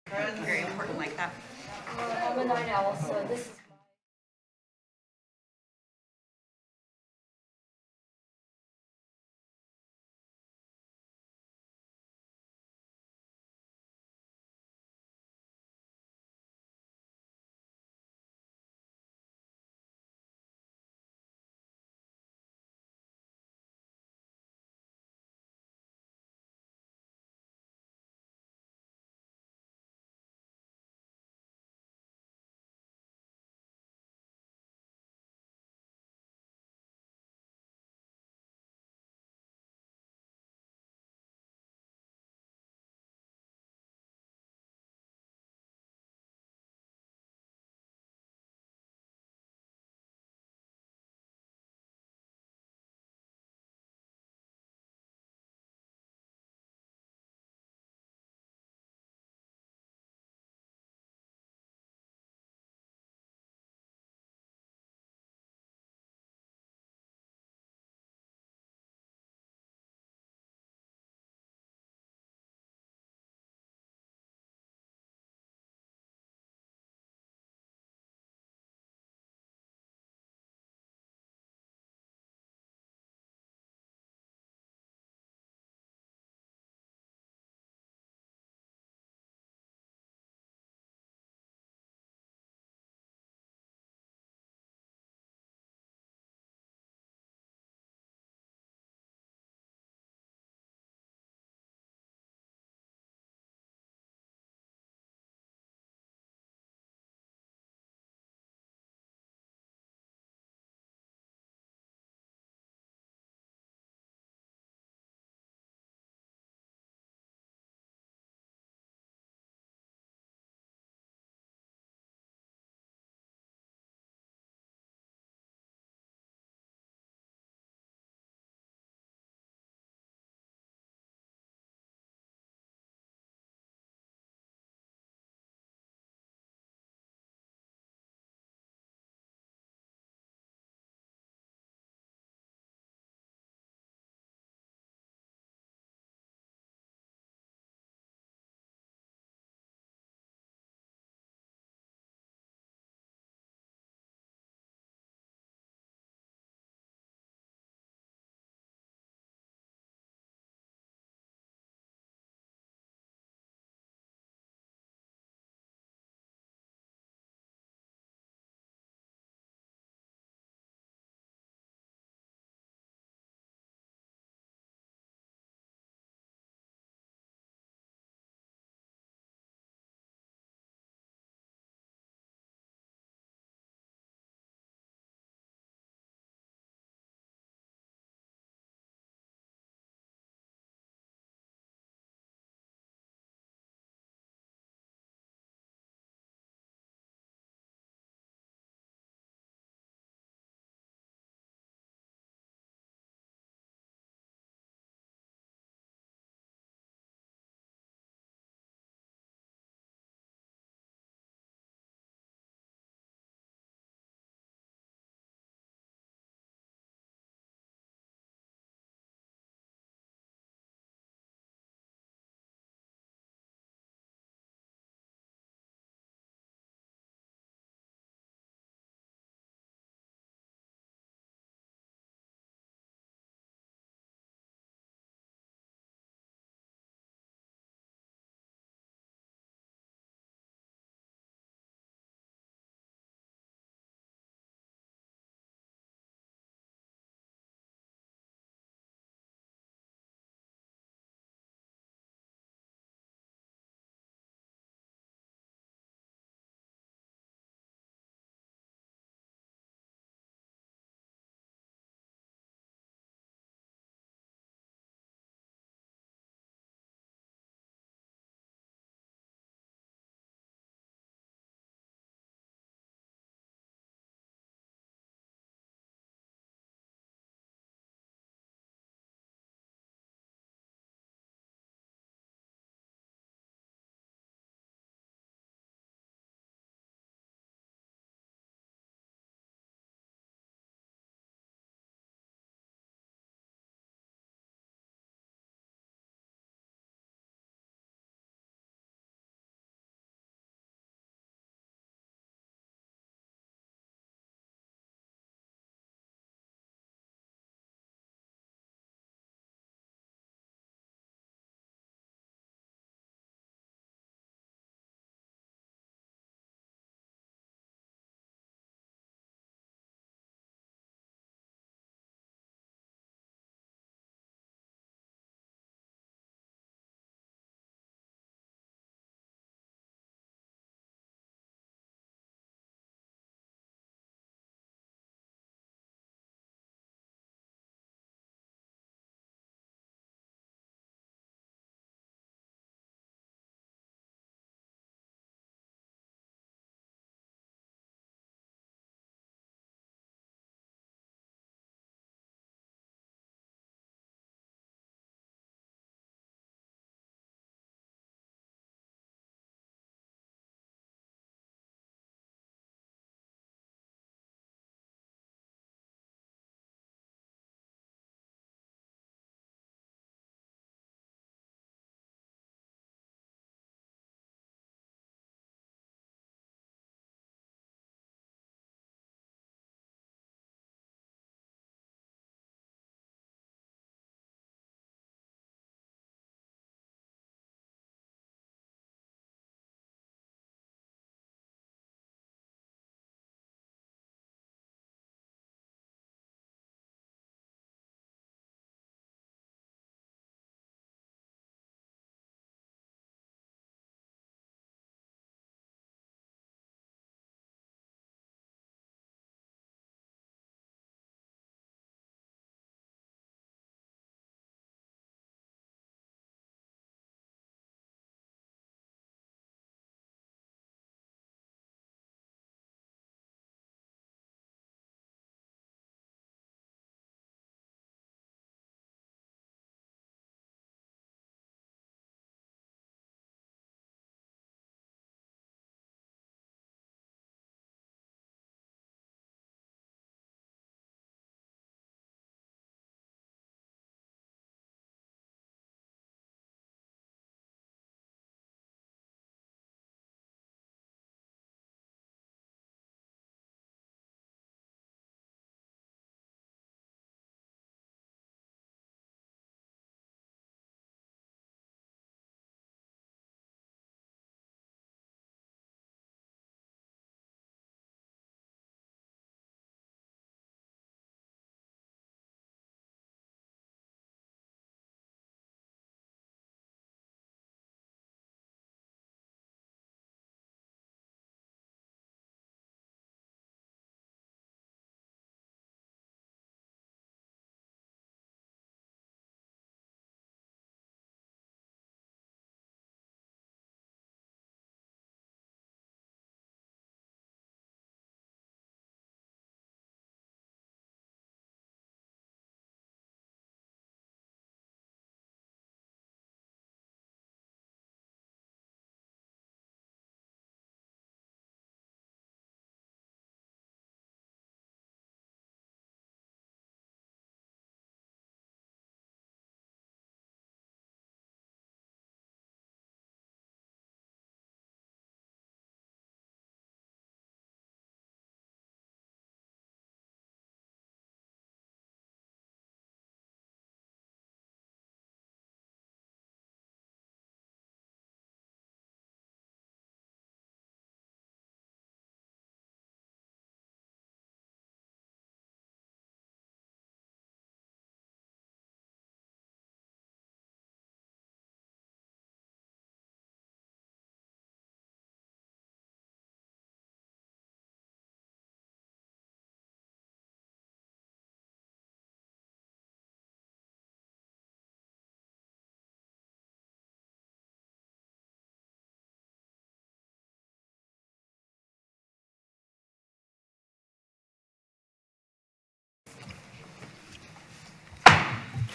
Very important like that. I'm a night owl, so this is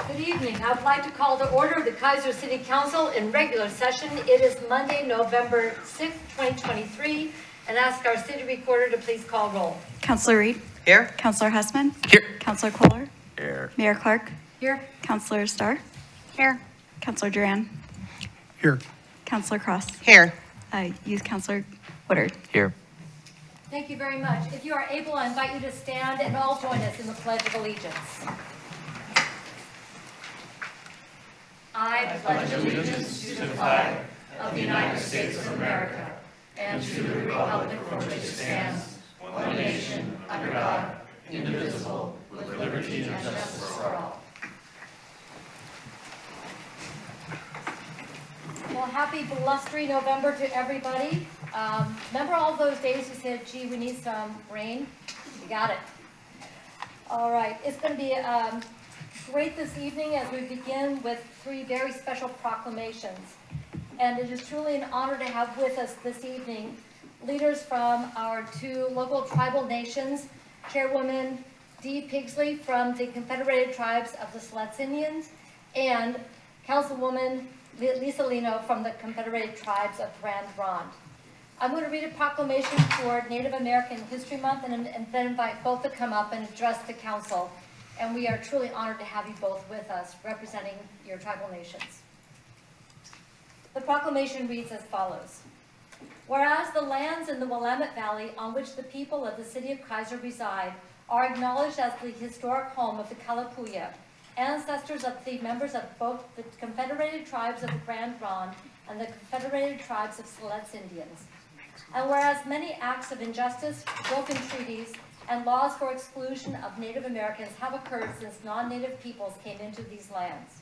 Good evening. I would like to call to order the Keizer City Council in regular session. It is Monday, November 6th, 2023, and ask our city recorder to please call roll. Councilor Reed? Here. Councilor Hessman? Here. Councilor Kohler? Here. Mayor Clark? Here. Councilor Starr? Here. Councilor Duran? Here. Councilor Cross? Here. Youth Councilor Woodard? Here. Thank you very much. If you are able, I invite you to stand and all join us in the Pledge of Allegiance. I pledge allegiance to the flag of the United States of America and to the republic for which it stands, one nation, under God, indivisible, with liberty and justice for all. Well, happy blustery November to everybody. Remember all those days you said, gee, we need some rain? You got it. All right, it's going to be great this evening as we begin with three very special proclamations. And it is truly an honor to have with us this evening leaders from our two local tribal nations, Chairwoman Dee Pigsley from the Confederated Tribes of the Siletz Indians and Councilwoman Lisa Lino from the Confederated Tribes of Grand Ronde. I'm going to read a proclamation for Native American History Month and then invite both to come up and address the council. And we are truly honored to have you both with us representing your tribal nations. The proclamation reads as follows. Whereas the lands in the Willamette Valley on which the people of the city of Keizer reside are acknowledged as the historic home of the Kalapuya, ancestors of the members of both the Confederated Tribes of the Grand Ronde and the Confederated Tribes of Siletz Indians. And whereas many acts of injustice, broken treaties, and laws for exclusion of Native Americans have occurred since non-Native peoples came into these lands.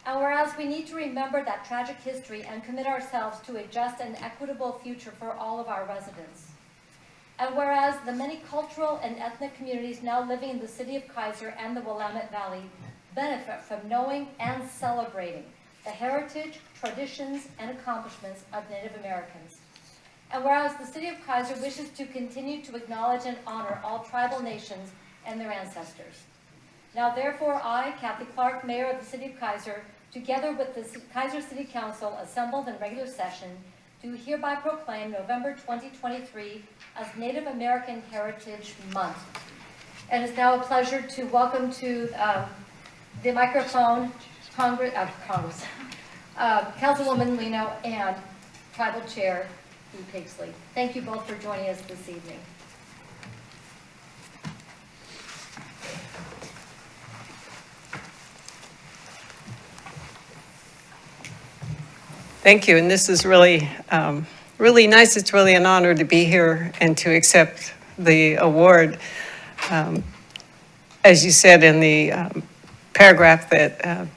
And whereas we need to remember that tragic history and commit ourselves to a just and equitable future for all of our residents. And whereas the many cultural and ethnic communities now living in the city of Keizer and the Willamette Valley benefit from knowing and celebrating the heritage, traditions, and accomplishments of Native Americans. And whereas the city of Keizer wishes to continue to acknowledge and honor all tribal nations and their ancestors. Now therefore I, Kathy Clark, Mayor of the city of Keizer, together with the Keizer City Council assembled in regular session, do hereby proclaim November 2023 as Native American Heritage Month. And it's now a pleasure to welcome to the microphone Councilwoman Lino and Tribal Chair Dee Pigsley. Thank you both for joining us this evening. Thank you, and this is really, really nice. It's really an honor to be here and to accept the award. As you said in the paragraph that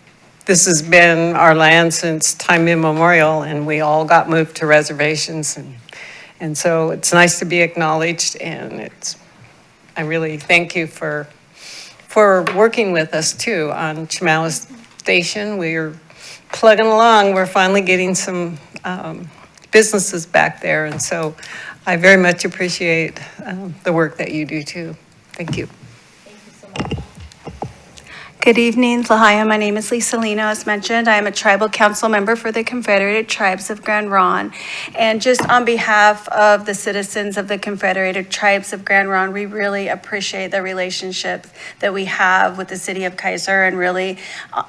this has been our land since time immemorial, and we all got moved to reservations, and so it's nice to be acknowledged, and I really thank you for working with us too on Chemalis Station. We're plugging along. We're finally getting some businesses back there, and so I very much appreciate the work that you do too. Thank you. Thank you so much. Good evening, Lahia. My name is Lisa Lino. As mentioned, I am a tribal council member for the Confederated Tribes of Grand Ronde. And just on behalf of the citizens of the Confederated Tribes of Grand Ronde, we really appreciate the relationship that we have with the city of Keizer, and really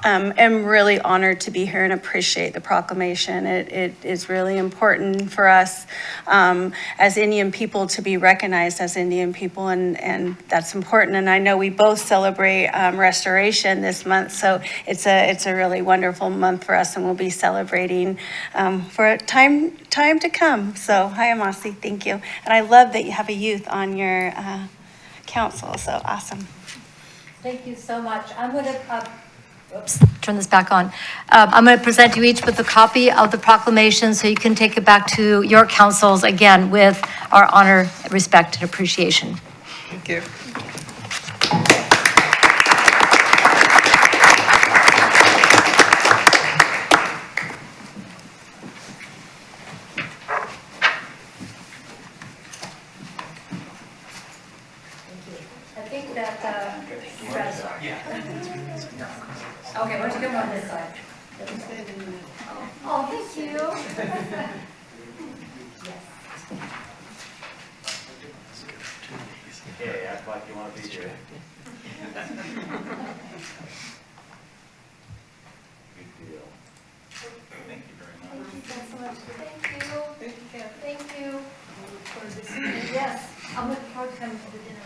am really honored to be here and appreciate the proclamation. It is really important for us as Indian people to be recognized as Indian people, and that's important. And I know we both celebrate restoration this month, so it's a really wonderful month for us, and we'll be celebrating for time to come. So hi, Amasi, thank you. And I love that you have a youth on your council, so awesome. Thank you so much. I'm going to turn this back on. I'm going to present you each with a copy of the proclamation so you can take it back to your councils again with our honor, respect, and appreciation. Thank you. I think that, Brad, Okay, why don't you come on this side? Oh, thank you. Okay, act like you want to be here. Good deal. Thank you very much. Thank you so much. Thank you. Thank you. Yes, I'm looking forward to coming to the dinner.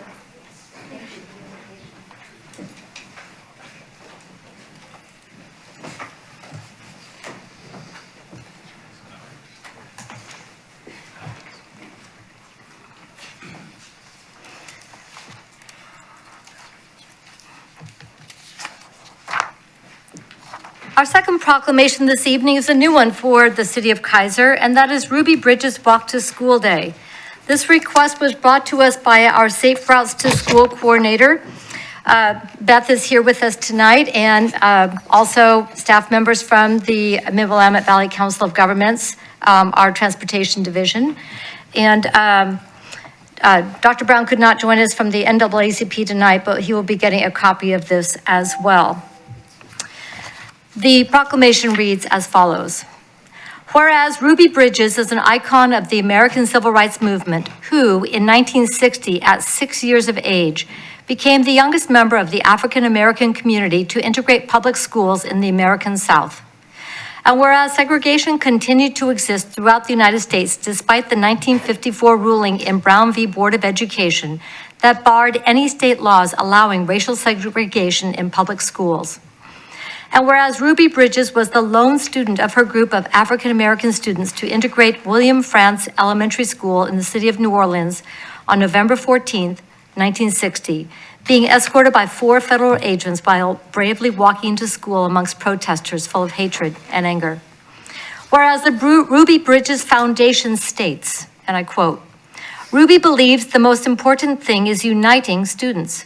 Thank you. Our second proclamation this evening is a new one for the city of Keizer, and that is Ruby Bridges Walk to School Day. This request was brought to us by our Safe Routes to School coordinator. Beth is here with us tonight, and also staff members from the Mid-Willamette Valley Council of Governments, our transportation division. And Dr. Brown could not join us from the NAACP tonight, but he will be getting a copy of this as well. The proclamation reads as follows. Whereas Ruby Bridges is an icon of the American Civil Rights Movement, who in 1960, at 6 years of age, became the youngest member of the African American community to integrate public schools in the American South. And whereas segregation continued to exist throughout the United States despite the 1954 ruling in Brown v. Board of Education that barred any state laws allowing racial segregation in public schools. And whereas Ruby Bridges was the lone student of her group of African-American students to integrate William Frantz Elementary School in the city of New Orleans on November 14th, 1960, being escorted by 4 federal agents while bravely walking to school amongst protesters full of hatred and anger. Whereas the Ruby Bridges Foundation states, and I quote, Ruby believes the most important thing is uniting students.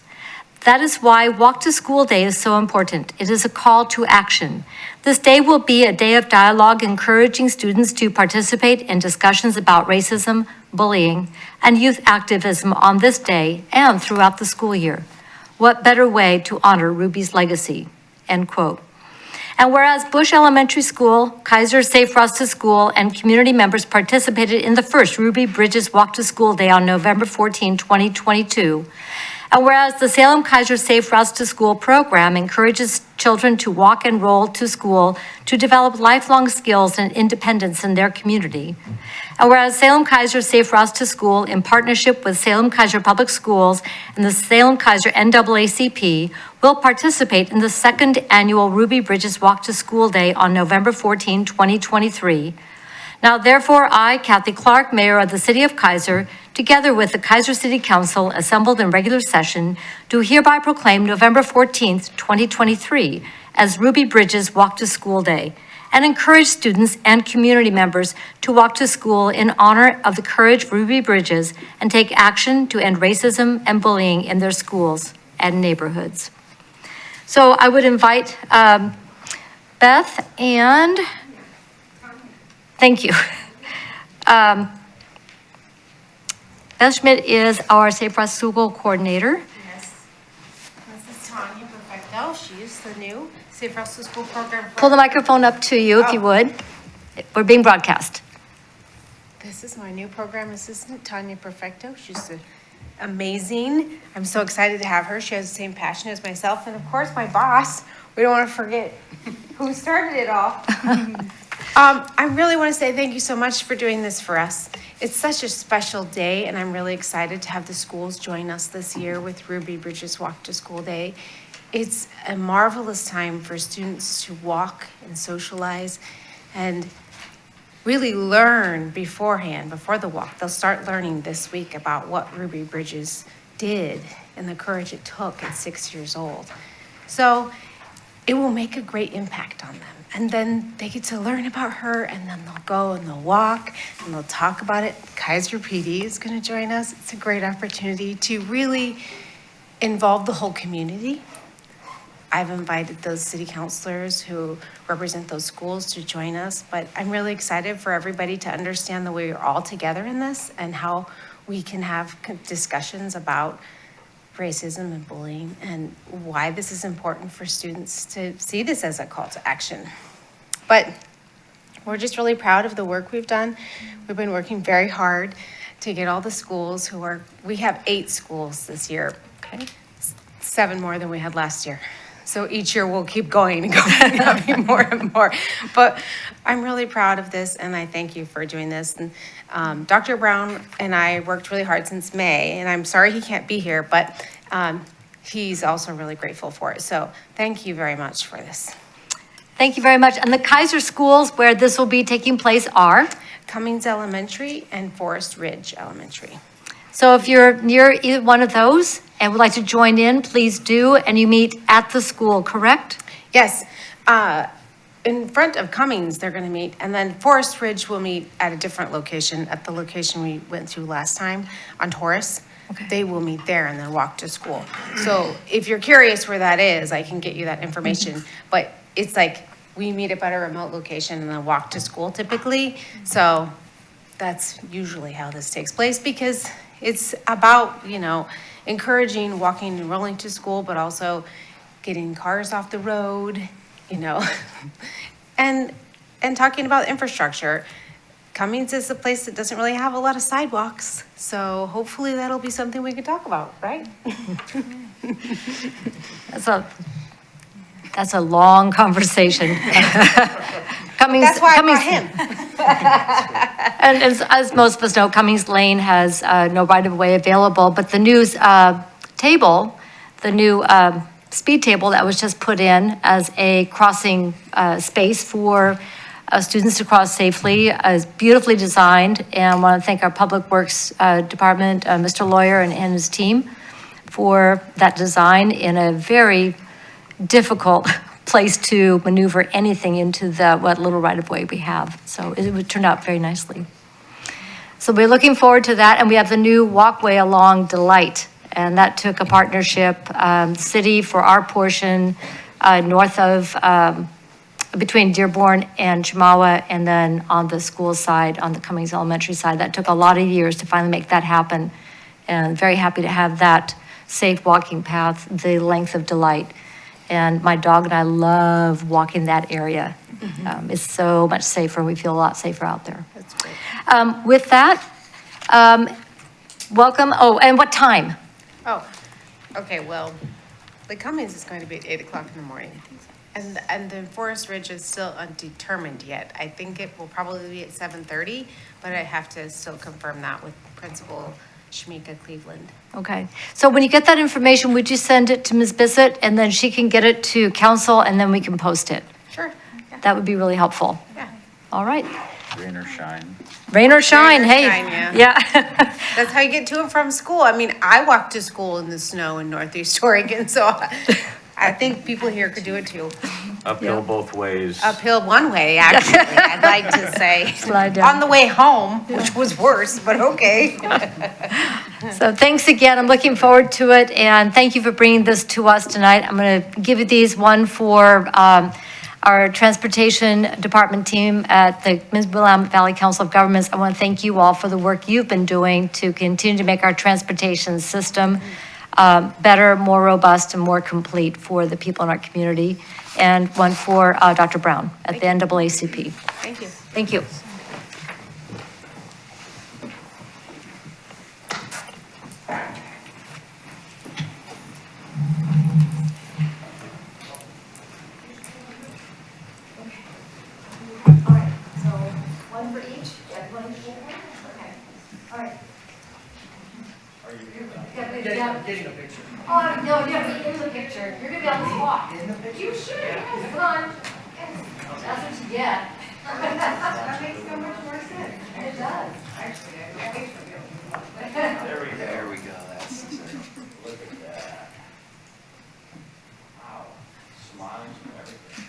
That is why Walk to School Day is so important. It is a call to action. This day will be a day of dialogue encouraging students to participate in discussions about racism, bullying, and youth activism on this day and throughout the school year. What better way to honor Ruby's legacy? End quote. And whereas Bush Elementary School, Keizer Safe Routes to School, and community members participated in the first Ruby Bridges Walk to School Day on November 14, 2022, and whereas the Salem Keizer Safe Routes to School program encourages children to walk and roll to school to develop lifelong skills and independence in their community. And whereas Salem Keizer Safe Routes to School, in partnership with Salem Keizer Public Schools and the Salem Keizer NAACP, will participate in the second annual Ruby Bridges Walk to School Day on November 14, 2023. Now, therefore, I, Kathy Clark, Mayor of the City of Keizer, together with the Keizer City Council assembled in regular session, do hereby proclaim November 14th, 2023 as Ruby Bridges Walk to School Day and encourage students and community members to walk to school in honor of the courage of Ruby Bridges and take action to end racism and bullying in their schools and neighborhoods. So I would invite Beth and thank you. Beth Schmidt is our Safe Routes to School coordinator. Yes. This is Tanya Perfecto. She's the new Safe Routes to School program. Pull the microphone up to you if you would. We're being broadcast. This is my new program assistant, Tanya Perfecto. She's amazing. I'm so excited to have her. She has the same passion as myself. And of course, my boss. We don't want to forget who started it all. I really want to say thank you so much for doing this for us. It's such a special day, and I'm really excited to have the schools join us this year with Ruby Bridges Walk to School Day. It's a marvelous time for students to walk and socialize and really learn beforehand, before the walk. They'll start learning this week about what Ruby Bridges did and the courage it took at 6 years old. So it will make a great impact on them. And then they get to learn about her, and then they'll go and they'll walk and they'll talk about it. Keizer PD is going to join us. It's a great opportunity to really involve the whole community. I've invited those city councilors who represent those schools to join us, but I'm really excited for everybody to understand that we're all together in this and how we can have discussions about racism and bullying and why this is important for students to see this as a call to action. But we're just really proud of the work we've done. We've been working very hard to get all the schools we have 8 schools this year. Okay. 7 more than we had last year. So each year we'll keep going and going, having more and more. But I'm really proud of this, and I thank you for doing this. And Dr. Brown and I worked really hard since May, and I'm sorry he can't be here, but he's also really grateful for it. So thank you very much for this. Thank you very much. And the Keizer schools where this will be taking place are? Cummings Elementary and Forest Ridge Elementary. So if you're near either one of those and would like to join in, please do. And you meet at the school, correct? Yes. In front of Cummings, they're going to meet, and then Forest Ridge will meet at a different location, at the location we went to last time on Taurus. Okay. They will meet there and then walk to school. So if you're curious where that is, I can get you that information. But it's like we meet up at a remote location and then walk to school typically. So that's usually how this takes place because it's about, encouraging walking and rolling to school, but also getting cars off the road, and talking about infrastructure. Cummings is a place that doesn't really have a lot of sidewalks, so hopefully that'll be something we can talk about, right? That's a long conversation. Cummings, That's why I Cummings, brought him. And as most of us know, Cummings Lane has no right-of-way available, but the new table, the new speed table that was just put in as a crossing space for students to cross safely is beautifully designed. And I want to thank our Public Works Department, Mr. Lawyer and his team for that design in a very difficult place to maneuver anything into what little right-of-way we have. So it would turn out very nicely. So we're looking forward to that, and we have the new walkway along Delight, and that took a partnership, city for our portion, north of, between Dearborn and Chemawa, and then on the school side, on the Cummings Elementary side. That took a lot of years to finally make that happen, and very happy to have that safe walking path the length of Delight. And my dog and I love walking that area. It's so much safer. We feel a lot safer out there. That's great. With that, welcome. Oh, and what time? Oh, okay, well, the Cummings is going to be at 8 o'clock in the morning. And the Forest Ridge is still undetermined yet. I think it will probably be at 7:30, but I have to still confirm that with Principal Shamika Cleveland. Okay. So when you get that information, would you send it to Ms. Bissett and then she can get it to council and then we can post it? Sure. Yeah. That would be really helpful. Yeah. All right. Rain or shine. Rain or shine, Rain or hey. shine, Yeah. That's how you get to and from school. I mean, I walked to school in the snow in Northeast Oregon, so I think people here could do it too. Uphill both ways. Uphill one way, actually, I'd like to say. Slide down. On the way home, which was worse, but okay. So thanks again. I'm looking forward to it. And thank you for bringing this to us tonight. I'm going to give you these, one for our transportation department team at the Willamette Valley Council of Governments. I want to thank you all for the work you've been doing to continue to make our transportation system better, more robust, and more complete for the people in our community. And one for Dr. Brown at the NAACP. Thank you. Thank you. All right, so one for each. Everyone get one? Okay. All right. Getting a picture. Oh, no, you're gonna be in the picture. You're gonna be on the spot. You should, yes, come on. That's what you get. That makes so much more sense. It does. Actually, I wait for you. There we go. That's look at that. Wow. Smiles and everything.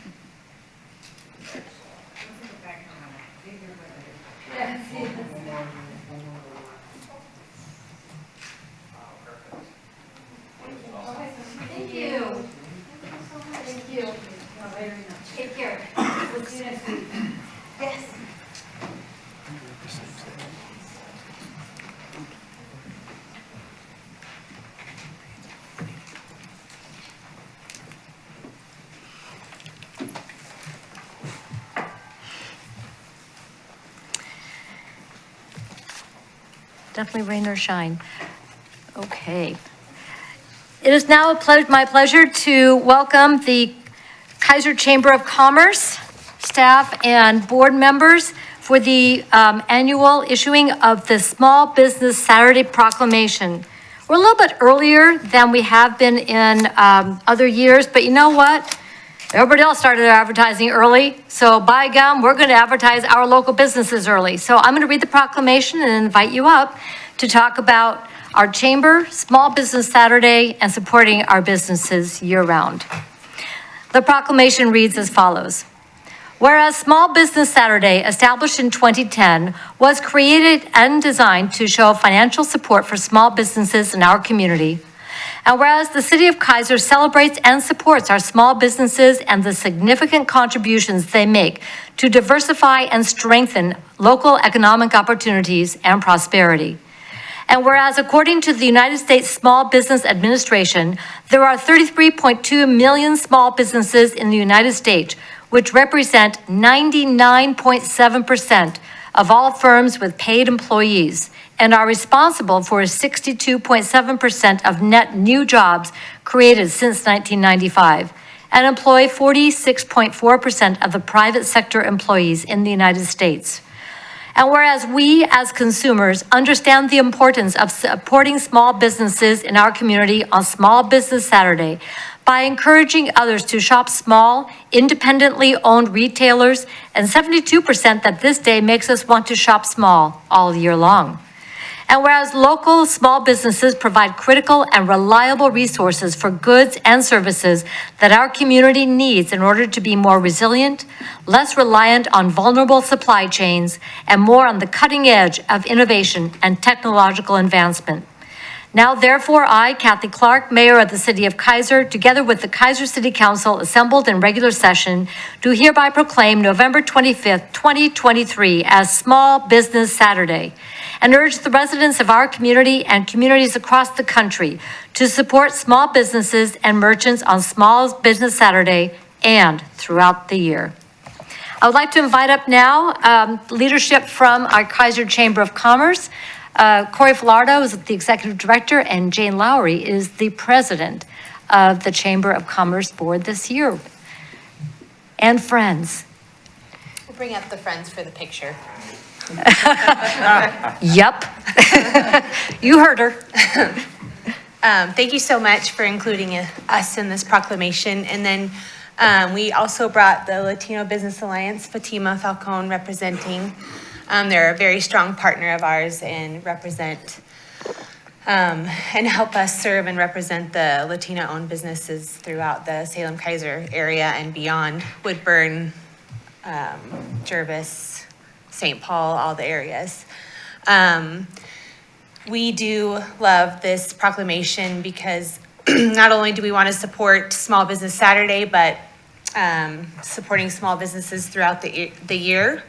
Thank you. Thank you. Take care. We'll see you next week. Yes. definitely rain or shine. Okay. It is now my pleasure to welcome the Keizer Chamber of Commerce staff and board members for the annual issuing of the Small Business Saturday Proclamation. We're a little bit earlier than we have been in other years, but you know what? Everybody else started their advertising early, so by gum, we're going to advertise our local businesses early. So I'm going to read the proclamation and invite you up to talk about our chamber, Small Business Saturday, and supporting our businesses year-round. The proclamation reads as follows. Whereas Small Business Saturday, established in 2010, was created and designed to show financial support for small businesses in our community, and whereas the City of Keizer celebrates and supports our small businesses and the significant contributions they make to diversify and strengthen local economic opportunities and prosperity. And whereas according to the United States Small Business Administration, there are 33.2 million small businesses in the United States, which represent 99.7% of all firms with paid employees, and are responsible for 62.7% of net new jobs created since 1995, and employ 46.4% of the private sector employees in the United States. And whereas we as consumers understand the importance of supporting small businesses in our community on Small Business Saturday by encouraging others to shop small, independently owned retailers, and 72% that this day makes us want to shop small all year long. And whereas local small businesses provide critical and reliable resources for goods and services that our community needs in order to be more resilient, less reliant on vulnerable supply chains, and more on the cutting edge of innovation and technological advancement. Now, therefore, I, Kathy Clark, Mayor of the City of Keizer, together with the Keizer City Council assembled in regular session, do hereby proclaim November 25th, 2023 as Small Business Saturday, and urge the residents of our community and communities across the country to support small businesses and merchants on Small Business Saturday and throughout the year. I would like to invite up now leadership from our Keizer Chamber of Commerce. Corey Filardo is the executive director, and Jane Lowry is the president of the Chamber of Commerce Board this year. And friends. We'll bring up the friends for the picture. Yep. You heard her. Thank you so much for including us in this proclamation. And then we also brought the Latino Business Alliance, Fatima Falcone representing. They're a very strong partner of ours and represent and help us serve and represent the Latino-owned businesses throughout the Salem-Keizer area and beyond, Woodburn, Jervis, St. Paul, all the areas. We do love this proclamation because not only do we want to support Small Business Saturday, but supporting small businesses throughout the year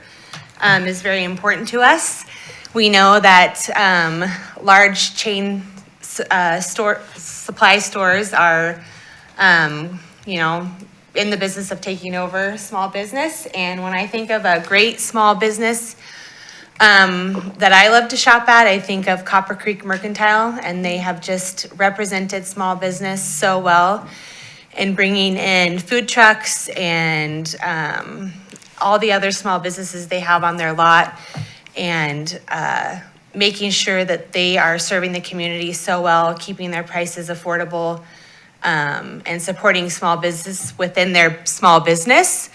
is very important to us. We know that large chain supply stores are, in the business of taking over small business. And when I think of a great small business that I love to shop at, I think of Copper Creek Mercantile, and they have just represented small business so well in bringing in food trucks and all the other small businesses they have on their lot, and making sure that they are serving the community so well, keeping their prices affordable, and supporting small business within their small business.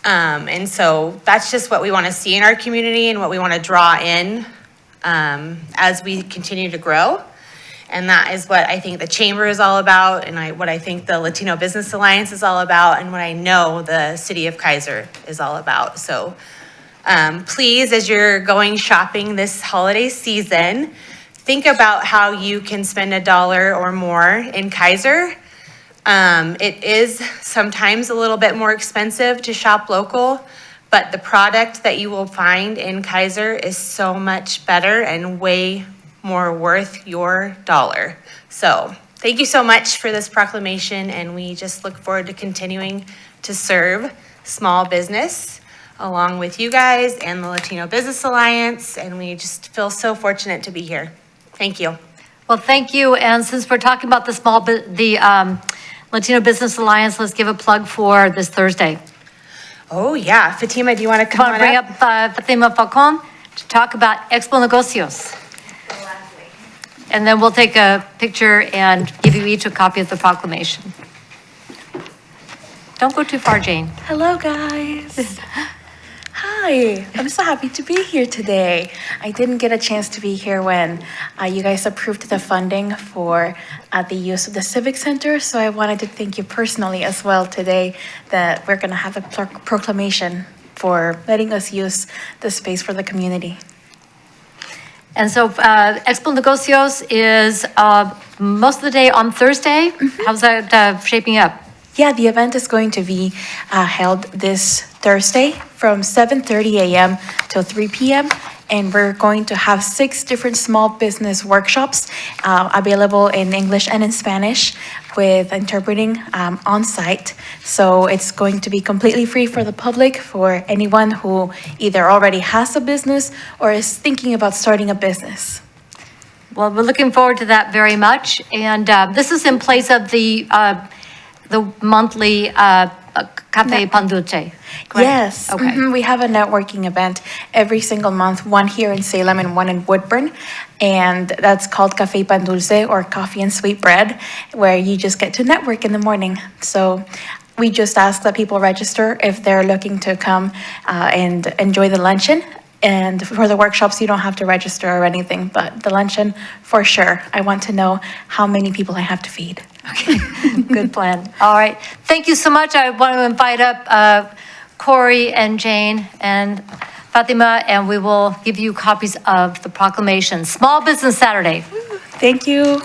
And so that's just what we want to see in our community and what we want to draw in as we continue to grow. And that is what I think the Chamber is all about, and what I think the Latino Business Alliance is all about, and what I know the City of Keizer is all about. So please, as you're going shopping this holiday season, think about how you can spend $1 or more in Keizer. It is sometimes a little bit more expensive to shop local, but the product that you will find in Keizer is so much better and way more worth your dollar. So thank you so much for this proclamation, and we just look forward to continuing to serve small business along with you guys and the Latino Business Alliance, and we just feel so fortunate to be here. Thank you. Well, thank you. And since we're talking about the Latino Business Alliance, let's give a plug for this Thursday. Oh, yeah. Fatima, do you want to come Come on, on bring up? up Fatima Falcon to talk about Expo Negocios. And then we'll take a picture and give you each a copy of the proclamation. Don't go too far, Jane. Hello, guys. Hi, I'm so happy to be here today. I didn't get a chance to be here when you guys approved the funding for the use of the Civic Center, so I wanted to thank you personally as well today that we're going to have a proclamation for letting us use the space for the community. And so Expo Negocios is most of the day on Thursday. How's that shaping up? Yeah, the event is going to be held this Thursday from 7:30 a.m. till 3 p.m. And we're going to have 6 different small business workshops available in English and in Spanish with interpreting on site. So it's going to be completely free for the public, for anyone who either already has a business or is thinking about starting a business. Well, we're looking forward to that very much. And this is in place of the monthly Cafe Pan Dulce, correct? Yes. Okay. We have a networking event every single month, one here in Salem and one in Woodburn. And that's called Café Pan Dulce, or Coffee and Sweet Bread, where you just get to network in the morning. So we just ask that people register if they're looking to come and enjoy the luncheon. And for the workshops, you don't have to register or anything, but the luncheon, for sure. I want to know how many people I have to feed. Okay, good plan. All right. Thank you so much. I want to invite up Corey and Jane and Fatima, and we will give you copies of the proclamation. Small Business Saturday. Thank you.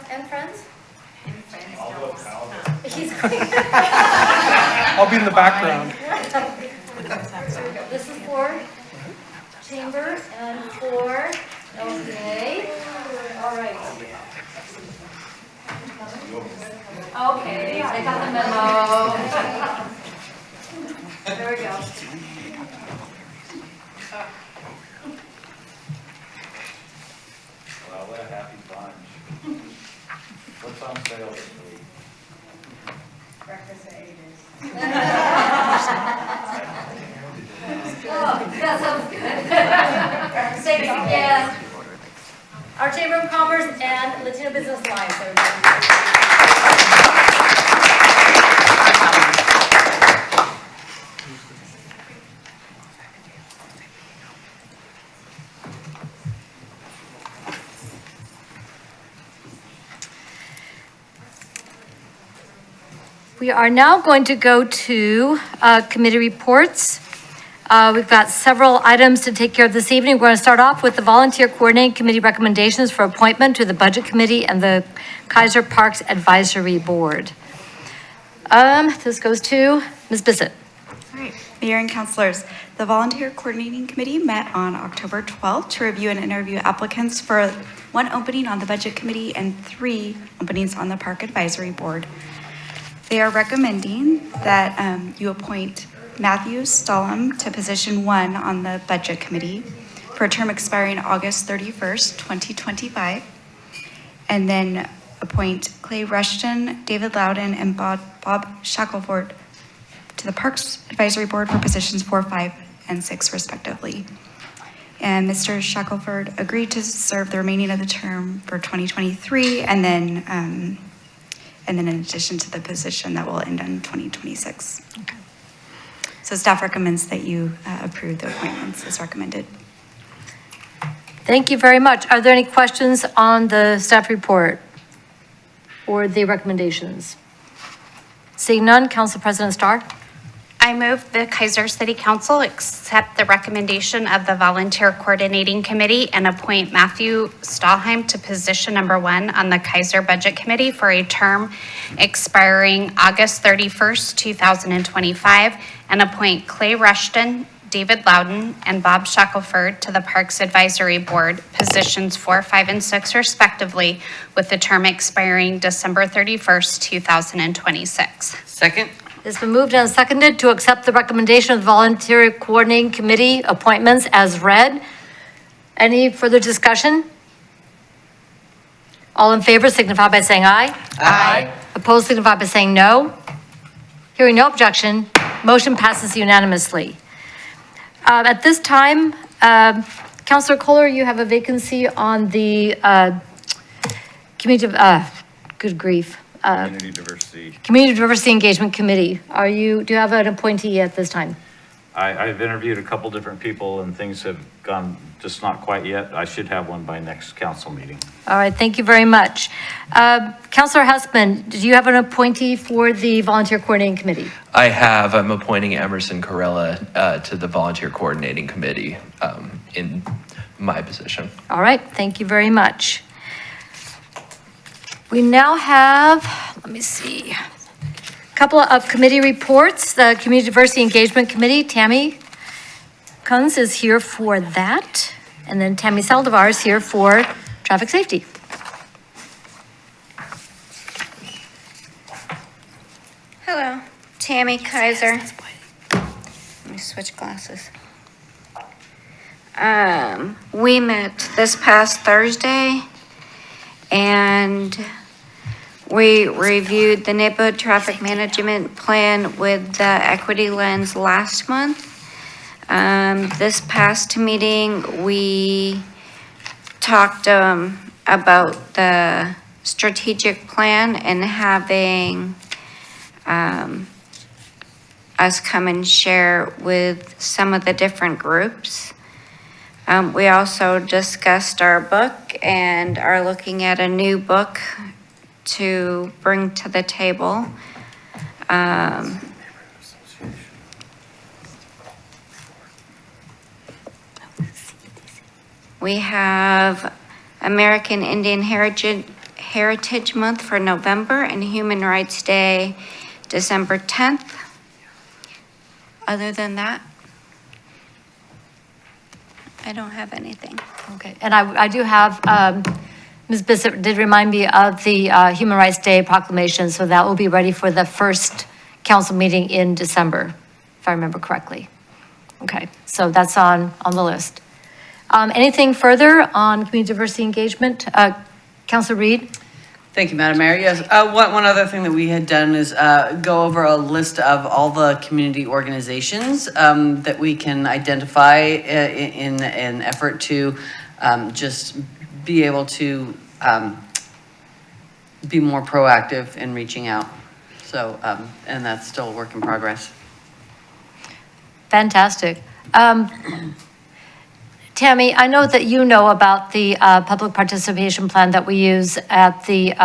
And friends? I'll be in the background. This is for Chamber and for LCA. All right. Okay, I got the memo. There we go. Well, what a happy bunch. What's on sale this week? Oh, that sounds good. Thanks again. Our Chamber of Commerce and Latino Business Alliance, everybody. We are now going to go to committee reports. We've got several items to take care of this evening. We're going to start off with the Volunteer Coordinating Committee recommendations for appointment to the Budget Committee and the Keizer Parks Advisory Board. This goes to Ms. Bissett. All right, Mayor and Councilors, the Volunteer Coordinating Committee met on October 12th to review and interview applicants for 1 opening on the Budget Committee and 3 openings on the Park Advisory Board. They are recommending that you appoint Matthew Stallum to position 1 on the Budget Committee for a term expiring August 31st, 2025. And then appoint Clay Rushton, David Loudon, and Bob Shackelford to the Parks Advisory Board for positions 4, 5, and 6 respectively. And Mr. Shackelford agreed to serve the remaining of the term for 2023, and then in addition to the position that will end in 2026. Okay. So staff recommends that you approve the appointments as recommended. Thank you very much. Are there any questions on the staff report or the recommendations? Seeing none, Council President Starr. I move the Keizer City Council accept the recommendation of the Volunteer Coordinating Committee and appoint Matthew Stahlheim to position number 1 on the Keizer Budget Committee for a term expiring August 31st, 2025, and appoint Clay Rushton, David Loudon and Bob Shackelford to the Parks Advisory Board, positions 4, 5, and 6 respectively, with the term expiring December 31st, 2026. Second? It's been moved and seconded to accept the recommendation of the Voluntary Coordinating Committee appointments as read. Any further discussion? All in favor signify by saying aye. Aye. Opposed signify by saying no. Hearing no objection, motion passes unanimously. At this time, Councilor Kohler, you have a vacancy on the community, good grief. Community diversity. Community Diversity Engagement Committee. Do you have an appointee at this time? I've interviewed a couple different people and things have gone just not quite yet. I should have one by next council meeting. All right, thank you very much. Councilor Husband, do you have an appointee for the Volunteer Coordinating Committee? I have. I'm appointing Emerson Corella to the Volunteer Coordinating Committee in my position. All right, thank you very much. We now have, let me see, a couple of committee reports. The Community Diversity Engagement Committee, Tammy Kunz is here for that. And then Tammy Saldivar is here for traffic safety. Hello, Tammy Keizer. Let me switch glasses. We met this past Thursday and we reviewed the neighborhood traffic management plan with the equity lens last month. This past meeting, we talked about the strategic plan and having us come and share with some of the different groups. We also discussed our book and are looking at a new book to bring to the table. We have American Indian Heritage Month for November and Human Rights Day, December 10th. Other than that, I don't have anything. Okay, and I do have, Ms. Bissett did remind me of the Human Rights Day proclamation, so that will be ready for the first council meeting in December, if I remember correctly. Okay, so that's on the list. Anything further on community diversity engagement? Councilor Reed? Thank you, Madam Mayor. Yes, one other thing that we had done is go over a list of all the community organizations that we can identify in an effort to just be able to be more proactive in reaching out. So, and that's still a work in progress. Fantastic. Tammy, I know that you know about the public participation plan that we use at the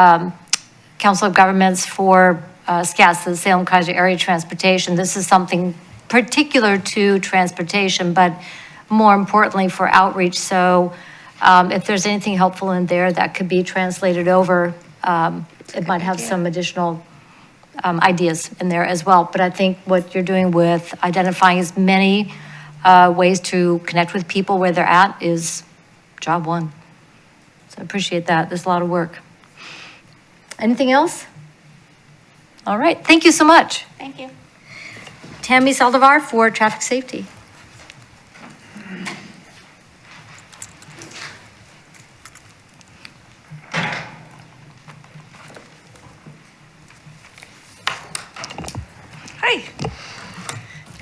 Council of Governments for SCAS, the Salem Keizer Area Transportation. This is something particular to transportation, but more importantly for outreach. So if there's anything helpful in there that could be translated over, it might have some additional ideas in there as well. But I think what you're doing with identifying as many ways to connect with people where they're at is job one. So I appreciate that. There's a lot of work. Anything else? All right. Thank you so much. Thank you. Tammy Saldivar for traffic safety. Hi.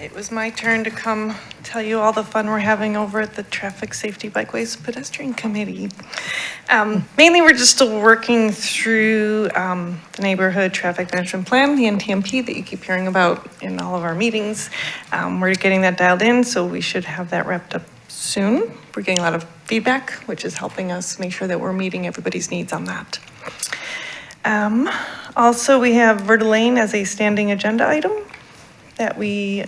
It was my turn to come tell you all the fun we're having over at the Traffic Safety Bikeways Pedestrian Committee. Mainly, we're just still working through the Neighborhood Traffic Management Plan, the NTMP that you keep hearing about in all of our meetings. We're getting that dialed in, so we should have that wrapped up soon. We're getting a lot of feedback, which is helping us make sure that we're meeting everybody's needs on that. Also, we have Verta Lane as a standing agenda item that we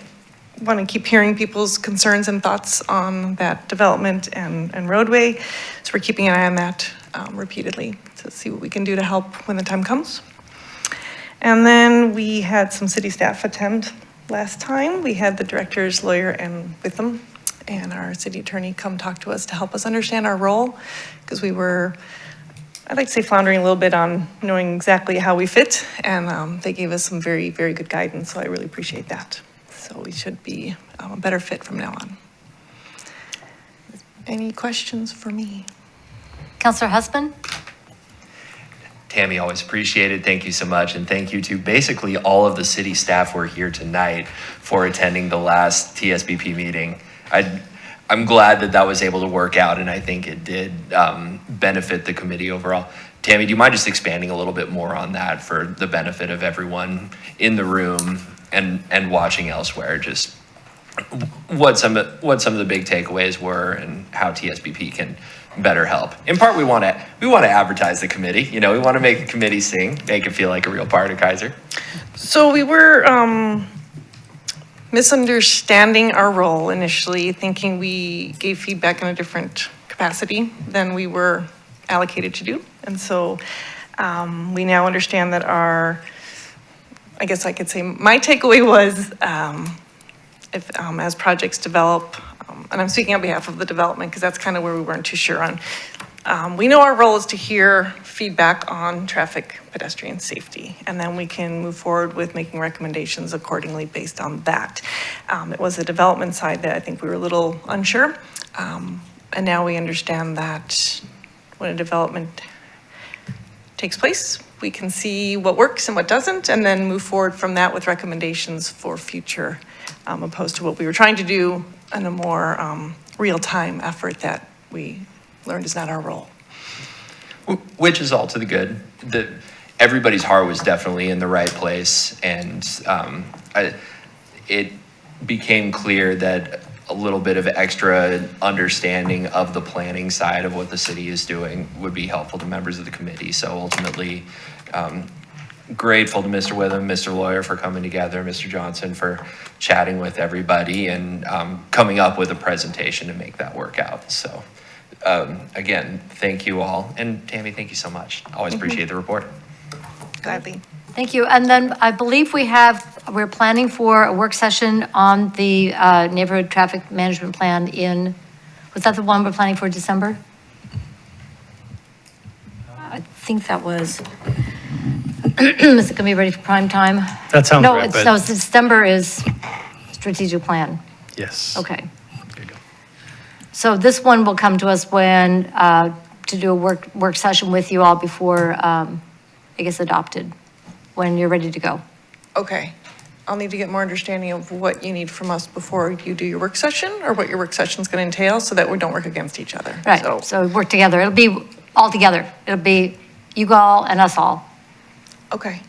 want to keep hearing people's concerns and thoughts on that development and roadway. So we're keeping an eye on that repeatedly to see what we can do to help when the time comes. And then we had some city staff attend last time. We had the director's lawyer and with them and our city attorney come talk to us to help us understand our role, because we were, I'd like to say, floundering a little bit on knowing exactly how we fit, and they gave us some very, very good guidance, so I really appreciate that. So we should be a better fit from now on. Any questions for me? Councillor Husband? Tammy, always appreciate it. Thank you so much. And thank you to basically all of the city staff who are here tonight for attending the last TSBP meeting. I'm glad that that was able to work out, and I think it did benefit the committee overall. Tammy, do you mind just expanding a little bit more on that for the benefit of everyone in the room and watching elsewhere? Just what some of the big takeaways were and how TSBP can better help. In part, we want to advertise the committee. You know, we want to make the committee sing, make it feel like a real part of Keizer. So we were misunderstanding our role initially, thinking we gave feedback in a different capacity than we were allocated to do. And so we now understand that I guess I could say my takeaway was if as projects develop, and I'm speaking on behalf of the development because that's kind of where we weren't too sure on. We know our role is to hear feedback on traffic pedestrian safety, and then we can move forward with making recommendations accordingly based on that. It was the development side that I think we were a little unsure, and now we understand that when a development takes place, we can see what works and what doesn't, and then move forward from that with recommendations for future, opposed to what we were trying to do in a more real-time effort that we learned is not our role. Which is all to the good. Everybody's heart was definitely in the right place, and it became clear that a little bit of extra understanding of the planning side of what the city is doing would be helpful to members of the committee. So ultimately, grateful to Mr. Witham, Mr. Lawyer for coming together, Mr. Johnson for chatting with everybody and coming up with a presentation to make that work out. So again, thank you all. And Tammy, thank you so much. Always appreciate the report. Gladly. Thank you. And then I believe we're planning for a work session on the neighborhood traffic management plan was that the one we're planning for December? I think that was, is it gonna be ready for prime time? That sounds No, right, no, December is strategic plan. Yes. Okay. There you go. So this one will come to us when, to do a work session with you all before it gets adopted, when you're ready to go. Okay. I'll need to get more understanding of what you need from us before you do your work session, or what your work session is going to entail, so that we don't work against each other. Right, so work together. It'll be all together. It'll be you all and us all. Okay.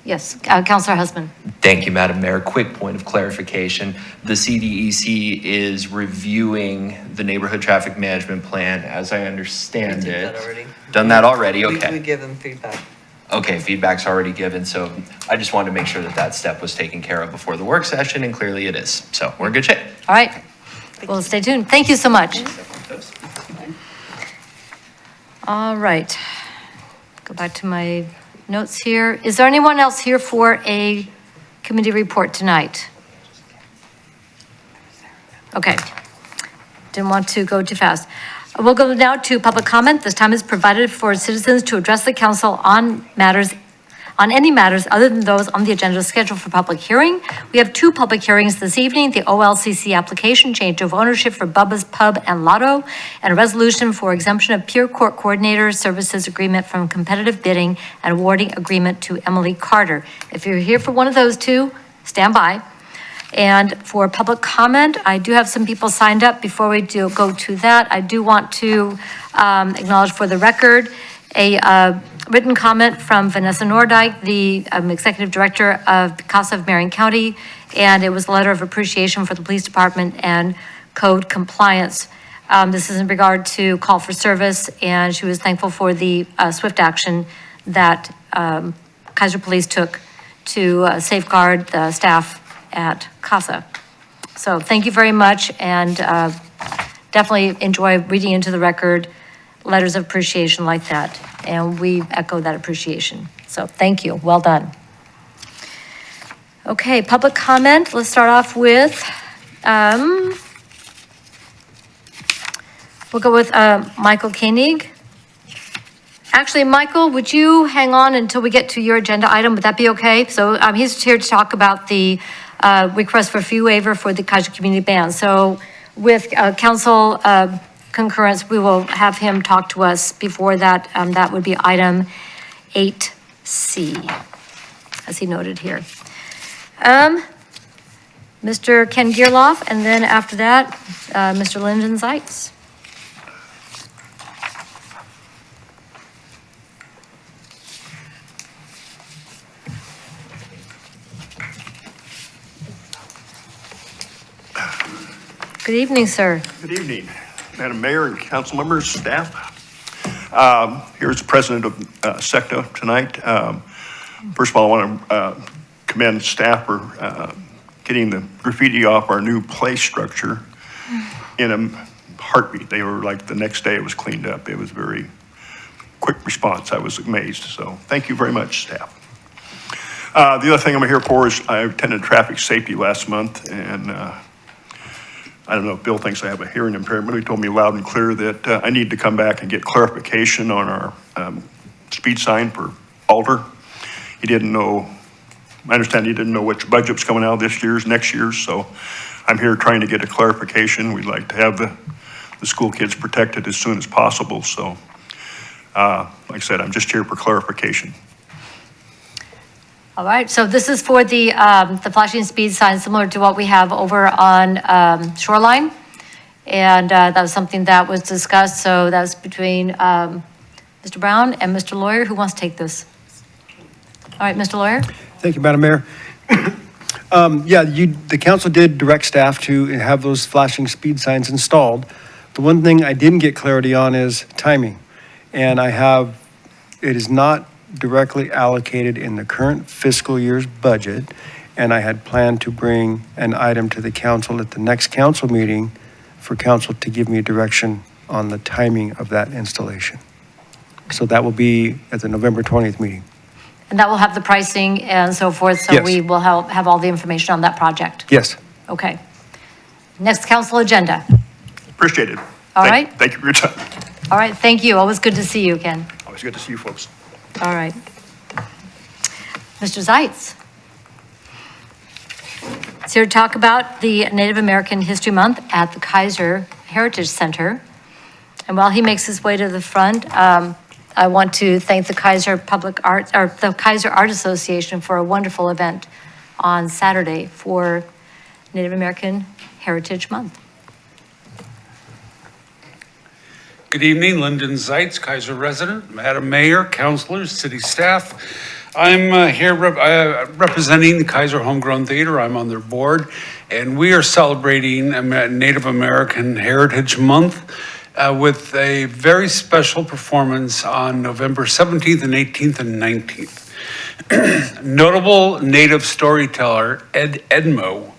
Yes, Councilor Husband. Thank you, Madam Mayor. Quick point of clarification. The CDEC is reviewing the neighborhood traffic management plan, as I understand We did it. that already. Done that already? Okay. We give them feedback. Okay, feedback's already given, so I just wanted to make sure that that step was taken care of before the work session, and clearly it is. So we're in good shape. All right. Well, stay tuned. Thank you so much. All right. Go back to my notes here. Is there anyone else here for a committee report tonight? Okay. Didn't want to go too fast. We'll go now to public comment. This time is provided for citizens to address the council on any matters other than those on the agenda scheduled for public hearing. We have two public hearings this evening: the OLCC application, change of ownership for Bubba's Pub and Lotto, and a resolution for exemption of peer court coordinator services agreement from competitive bidding and awarding agreement to Emily Carter. If you're here for one of those two, stand by. And for public comment, I do have some people signed up. Before we go to that, I do want to acknowledge for the record a written comment from Vanessa Nordyke, the Executive Director of CASA of Marion County, and it was a letter of appreciation for the police department and code compliance. This is in regard to call for service, and she was thankful for the swift action that Keizer Police took to safeguard the staff at CASA. So thank you very much, and definitely enjoy reading into the record letters of appreciation like that, and we echo that appreciation. So thank you, well done. Okay, public comment. Let's start off with, we'll go with Michael Koenig. Actually, Michael, would you hang on until we get to your agenda item? Would that be okay? So he's here to talk about the request for fee waiver for the Keizer Community Band. So with council concurrence, we will have him talk to us before that. That would be item 8C, as he noted here. Mr. Ken Gearloff, and then after that, Mr. Lyndon Zeitz. Good evening, sir. Good evening, Madam Mayor and council members, staff. Here's the president of SECTA tonight. First of all, I want to commend staff for getting the graffiti off our new play structure in a heartbeat. They were like the next day it was cleaned up. It was very quick response. I was amazed. So thank you very much, staff. The other thing I'm here for is I attended traffic safety last month, and I don't know if Bill thinks I have a hearing impairment, but he told me loud and clear that I need to come back and get clarification on our speed sign for Alder. He didn't know, I understand he didn't know which budget's coming out this year's, next year's, so I'm here trying to get a clarification. We'd like to have the school kids protected as soon as possible, so like I said, I'm just here for clarification. All right, so this is for the flashing speed sign, similar to what we have over on Shoreline. And that was something that was discussed, so that was between Mr. Brown and Mr. Lawyer. Who wants to take this? All right, Mr. Lawyer? Thank you, Madam Mayor. Yeah, the council did direct staff to have those flashing speed signs installed. The one thing I didn't get clarity on is timing. And it is not directly allocated in the current fiscal year's budget, and I had planned to bring an item to the council at the next council meeting for council to give me direction on the timing of that installation. So that will be at the November 20th meeting. And that will have the pricing and so forth, so Yes. we will have all the information on that project. Yes. Okay. Next council agenda. Appreciate it. All right. Thank you for your time. All right, thank you. Always good to see you, Ken. Always good to see you folks. All right. Mr. Zeitz. He's here to talk about the Native American History Month at the Keizer Heritage Center. And while he makes his way to the front, I want to thank the Keizer the Keizer Art Association for a wonderful event on Saturday for Native American Heritage Month. Good evening, Lyndon Zeitz, Keizer resident, Madam Mayor, councilors, city staff. I'm here representing the Keizer Homegrown Theater. I'm on their board, and we are celebrating Native American Heritage Month with a very special performance on November 17th and 18th and 19th. Notable Native storyteller Ed Edmo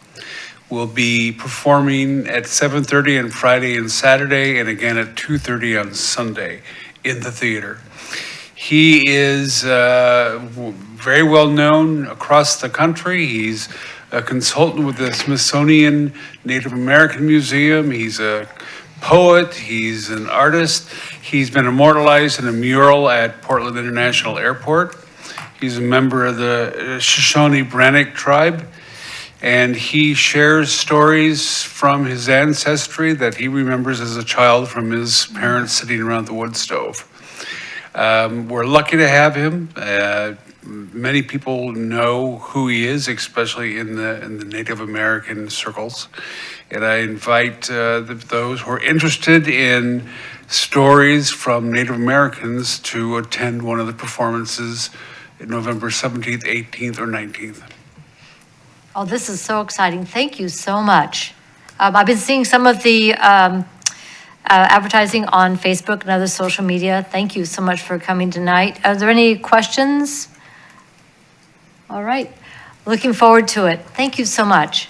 will be performing at 7:30 on Friday and Saturday, and again at 2:30 on Sunday in the theater. He is very well known across the country. He's a consultant with the Smithsonian Native American Museum. He's a poet, he's an artist. He's been immortalized in a mural at Portland International Airport. He's a member of the Shoshone-Brannock tribe. And he shares stories from his ancestry that he remembers as a child from his parents sitting around the wood stove. We're lucky to have him. Many people know who he is, especially in the Native American circles. And I invite those who are interested in stories from Native Americans to attend one of the performances November 17th, 18th, or 19th. Oh, this is so exciting. Thank you so much. I've been seeing some of the advertising on Facebook and other social media. Thank you so much for coming tonight. Are there any questions? All right. Looking forward to it. Thank you so much.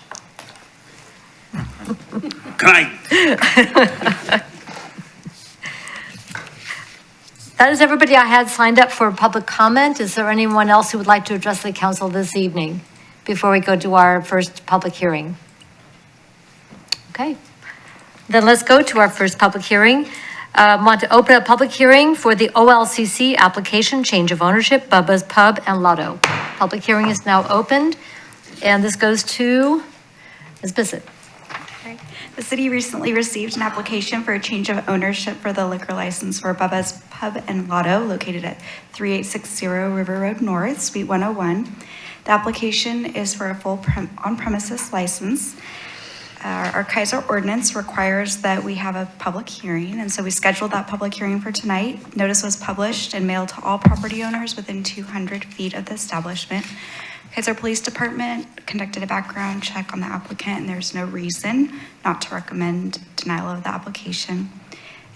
Good night. That is everybody I had signed up for public comment. Is there anyone else who would like to address the council this evening before we go to our first public hearing? Okay, then let's go to our first public hearing. Want to open a public hearing for the OLCC application, change of ownership, Bubba's Pub and Lotto. Public hearing is now opened, and this goes to Ms. Bissett. The city recently received an application for a change of ownership for the liquor license for Bubba's Pub and Lotto located at 3860 River Road North, Suite 101. The application is for a full on-premises license. Our Keizer ordinance requires that we have a public hearing, and so we scheduled that public hearing for tonight. Notice was published and mailed to all property owners within 200 feet of the establishment. Keizer Police Department conducted a background check on the applicant, and there's no reason not to recommend denial of the application.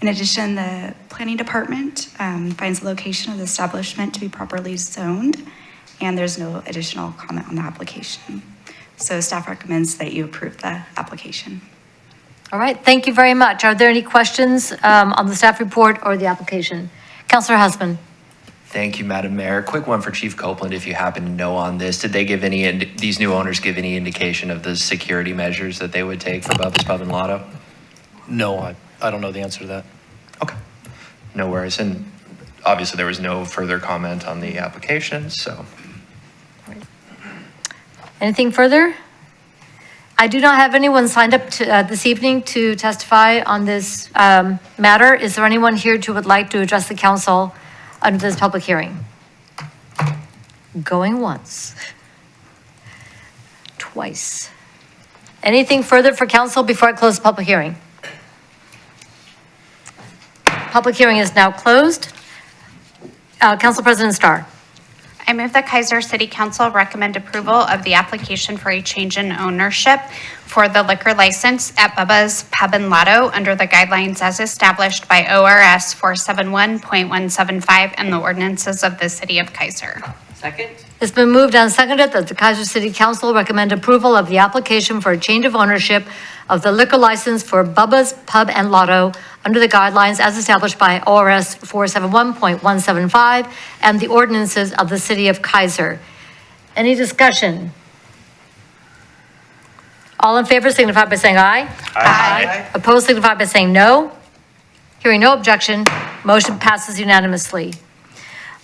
In addition, the Planning Department finds the location of the establishment to be properly zoned, and there's no additional comment on the application. So staff recommends that you approve the application. All right, thank you very much. Are there any questions on the staff report or the application? Councilor Husband. Thank you, Madam Mayor. Quick one for Chief Copeland, if you happen to know on this. Did they give these new owners give any indication of the security measures that they would take for Bubba's Pub and Lotto? No, I don't know the answer to that. Okay, no worries. And obviously there was no further comment on the application, so. Anything further? I do not have anyone signed up to, this evening to testify on this matter. Is there anyone here who would like to address the council under this public hearing? Going once. Twice. Anything further for council before I close the public hearing? Public hearing is now closed. Council President Starr. I move that Keizer City Council recommend approval of the application for a change in ownership for the liquor license at Bubba's Pub and Lotto under the guidelines as established by ORS 471.175 and the ordinances of the City of Keizer. Second? It's been moved and seconded that the Keizer City Council recommend approval of the application for a change of ownership of the liquor license for Bubba's Pub and Lotto under the guidelines as established by ORS 471.175 and the ordinances of the City of Keizer. Any discussion? All in favor signify by saying aye. Aye. Opposed signify by saying no. Hearing no objection, motion passes unanimously.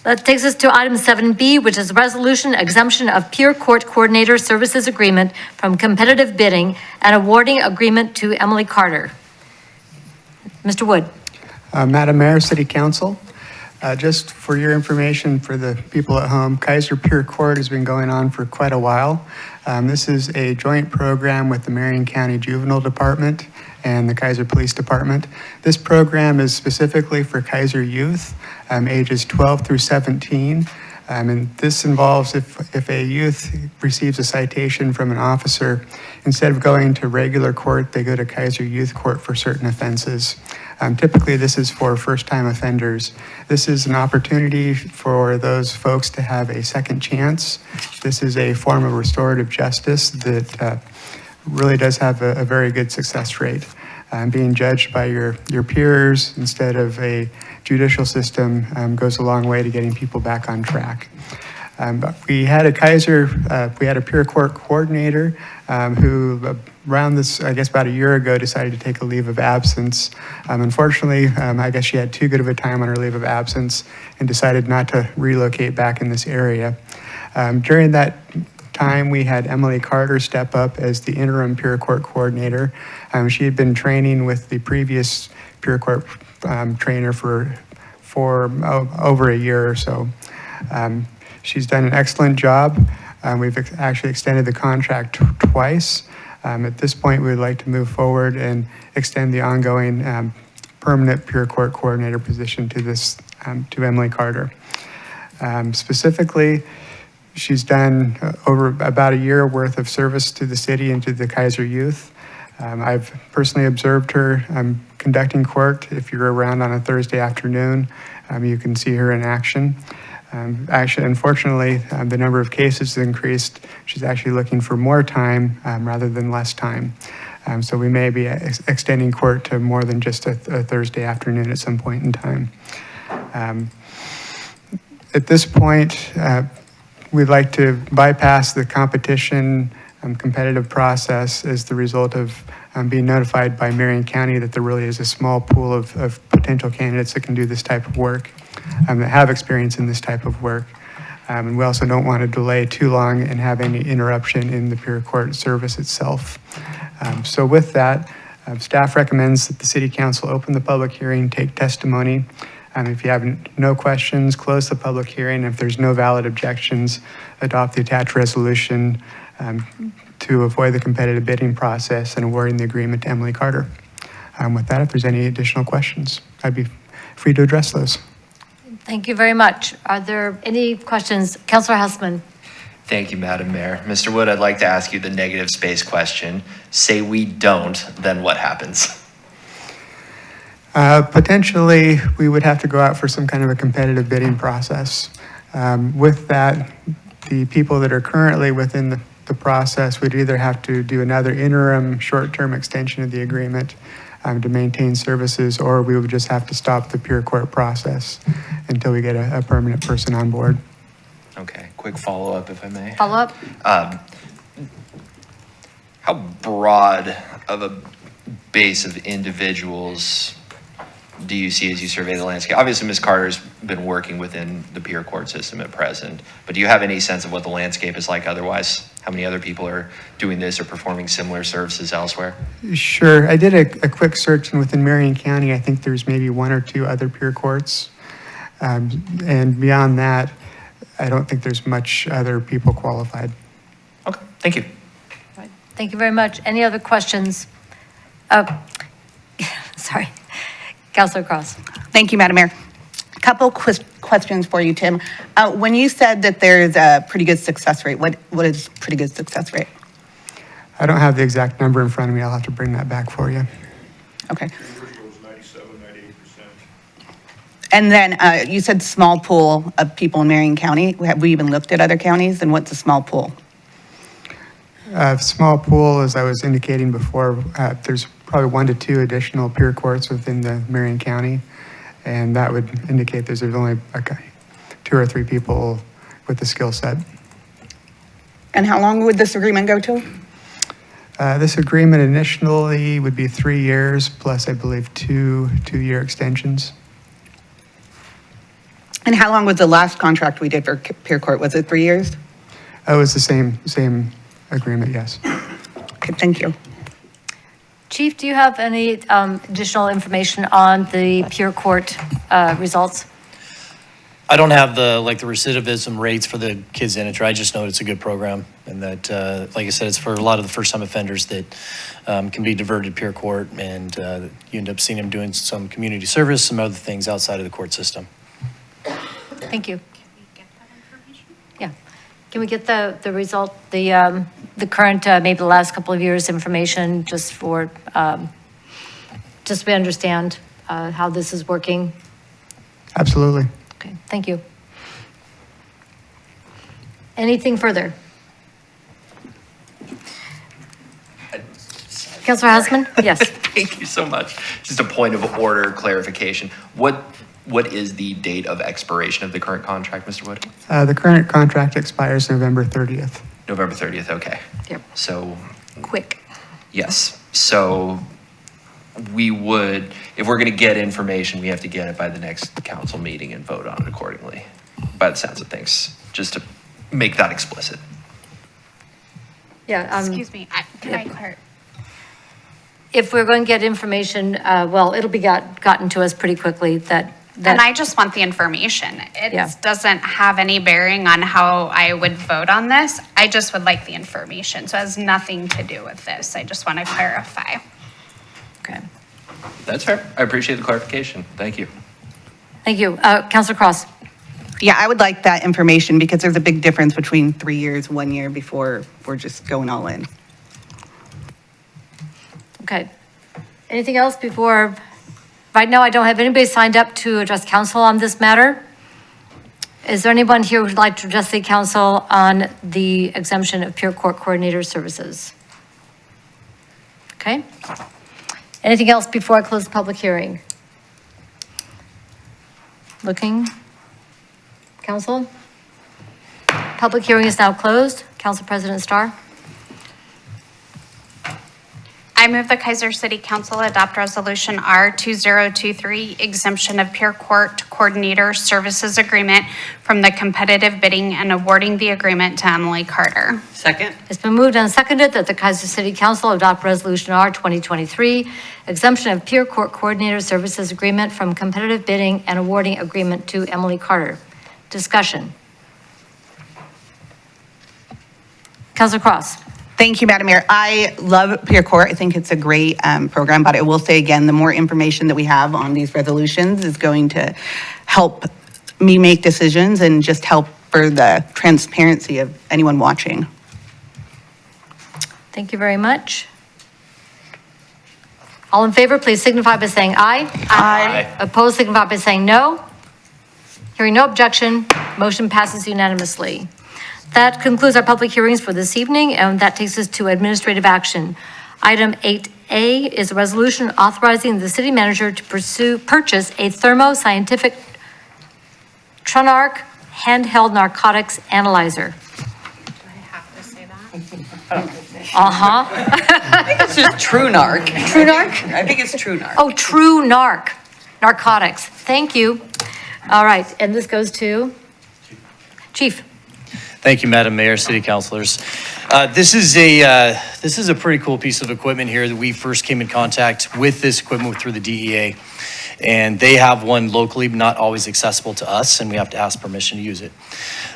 That takes us to item 7B, which is resolution exemption of peer court coordinator services agreement from competitive bidding and awarding agreement to Emily Carter. Mr. Wood. Madam Mayor, City Council, just for your information for the people at home, Keizer Peer Court has been going on for quite a while. This is a joint program with the Marion County Juvenile Department and the Keizer Police Department. This program is specifically for Keizer youth, ages 12 through 17. And this involves if a youth receives a citation from an officer, instead of going to regular court, they go to Keizer Youth Court for certain offenses. Typically, this is for first-time offenders. This is an opportunity for those folks to have a second chance. This is a form of restorative justice that really does have a very good success rate. Being judged by your peers instead of a judicial system goes a long way to getting people back on track. We had a Keizer, we had a peer court coordinator who around this, I guess about a year ago, decided to take a leave of absence. Unfortunately, I guess she had too good of a time on her leave of absence and decided not to relocate back in this area. During that time, we had Emily Carter step up as the interim peer court coordinator. She had been training with the previous peer court trainer for over a year or so. She's done an excellent job. We've actually extended the contract twice. At this point, we would like to move forward and extend the ongoing permanent peer court coordinator position to to Emily Carter. Specifically, she's done over about a year worth of service to the city and to the Keizer youth. I've personally observed her conducting court. If you're around on a Thursday afternoon, you can see her in action. Actually, unfortunately, the number of cases has increased. She's actually looking for more time rather than less time. So we may be extending court to more than just a Thursday afternoon at some point in time. At this point, we'd like to bypass the competition competitive process as the result of being notified by Marion County that there really is a small pool of potential candidates that can do this type of work, that have experience in this type of work. And we also don't want to delay too long and have any interruption in the Superior Court service itself. So with that, staff recommends that the City Council open the public hearing, take testimony. If you have no questions, close the public hearing. If there's no valid objections, adopt the attached resolution to avoid the competitive bidding process and awarding the agreement to Emily Carter. With that, if there's any additional questions, I'd be free to address those. Thank you very much. Are there any questions? Councilor Houseman. Thank you, Madam Mayor. Mr. Wood, I'd like to ask you the negative space question. Say we don't, then what happens? Potentially, we would have to go out for some kind of a competitive bidding process. With that, the people that are currently within the process would either have to do another interim short-term extension of the agreement to maintain services, or we would just have to stop the Superior Court process until we get a permanent person on board. Okay, quick follow-up, if I may. Follow-up? How broad of a base of individuals do you see as you survey the landscape? Obviously, Ms. Carter's been working within the peer court system at present, but do you have any sense of what the landscape is like otherwise? How many other people are doing this or performing similar services elsewhere? Sure. I did a quick search, and within Marion County, I think there's maybe one or two other peer courts. And beyond that, I don't think there's much other people qualified. Okay, thank you. Right. Thank you very much. Any other questions? Sorry. Councilor Cross. Thank you, Madam Mayor. A couple questions for you, Tim. When you said that there's a pretty good success rate, what is pretty good success rate? I don't have the exact number in front of me. I'll have to bring that back for you. Okay. And then you said small pool of people in Marion County. Have we even looked at other counties, and what's a small pool? Small pool, as I was indicating before, there's probably 1 to 2 additional peer courts within the Marion County, and that would indicate there's only 2 or 3 people with the skill set. And how long would this agreement go to? This agreement initially would be 3 years, plus I believe 2-year extensions. And how long was the last contract we did for peer court? Was it 3 years? It was the same agreement, yes. Okay, thank you. Chief, do you have any additional information on the peer court results? I don't have the recidivism rates for the kids in it. I just know it's a good program, and that, like I said, it's for a lot of the first-time offenders that can be diverted to peer court, and you end up seeing them doing some community service, some other things outside of the court system. Thank you. Can we get that information? Yeah. Can we get the result, the current, maybe the last couple of years information, just for, just so we understand how this is working? Absolutely. Okay, thank you. Anything further? Councilor Houseman? Yes. Thank you so much. Just a point of order clarification. What is the date of expiration of the current contract, Mr. Wood? The current contract expires November 30th. November 30th, okay. Yep. So, Quick. yes. So we would, if we're going to get information, we have to get it by the next council meeting and vote on it accordingly, by the sounds of things, just to make that explicit. Yeah. Excuse me, can I clarify? If we're going to get information, well, it'll be gotten to us pretty quickly And I just want the information. It doesn't have any bearing on how I would vote on this. I just would like the information. So it has nothing to do with this. I just want to clarify. Okay. That's fair. I appreciate the clarification. Thank you. Thank you. Councilor Cross. Yeah, I would like that information because there's a big difference between 3 years, 1 year before we're just going all in. Okay. Anything else before? Right now, I don't have anybody signed up to address council on this matter. Is there anyone here who'd like to address the council on the exemption of peer court coordinator services? Okay. Anything else before I close the public hearing? Looking? Council? public hearing is now closed. Council President Starr. I move the Keizer City Council adopt Resolution R2023, exemption of Pure Court Coordinator Services Agreement from the competitive bidding and awarding the agreement to Emily Carter. Second. It's been moved and seconded that the Keizer City Council adopt Resolution R 2023, exemption of Pure Court Coordinator Services Agreement from competitive bidding and awarding agreement to Emily Carter. Discussion. Councilor Cross. Thank you, Madam Mayor. I love Peer Court. I think it's a great program, but I will say again, the more information that we have on these resolutions is going to help me make decisions and just help for the transparency of anyone watching. Thank you very much. All in favor, please signify by saying aye. Aye. Opposed, signify by saying no. Hearing no objection, motion passes unanimously. That concludes our public hearings for this evening, and that takes us to administrative action. Item 8A is a resolution authorizing the city manager to purchase a Thermo Scientific Trunarch handheld narcotics analyzer. Do I have to say that? Uh-huh. I think it's just TrueNarc. TrueNarc? I think it's TrueNarc. Oh, TrueNarc, narcotics. Thank you. All right, and this goes to Chief. Thank you, Madam Mayor, City Councilors. This is a pretty cool piece of equipment here that we first came in contact with this equipment through the DEA. And they have one locally, not always accessible to us, and we have to ask permission to use it.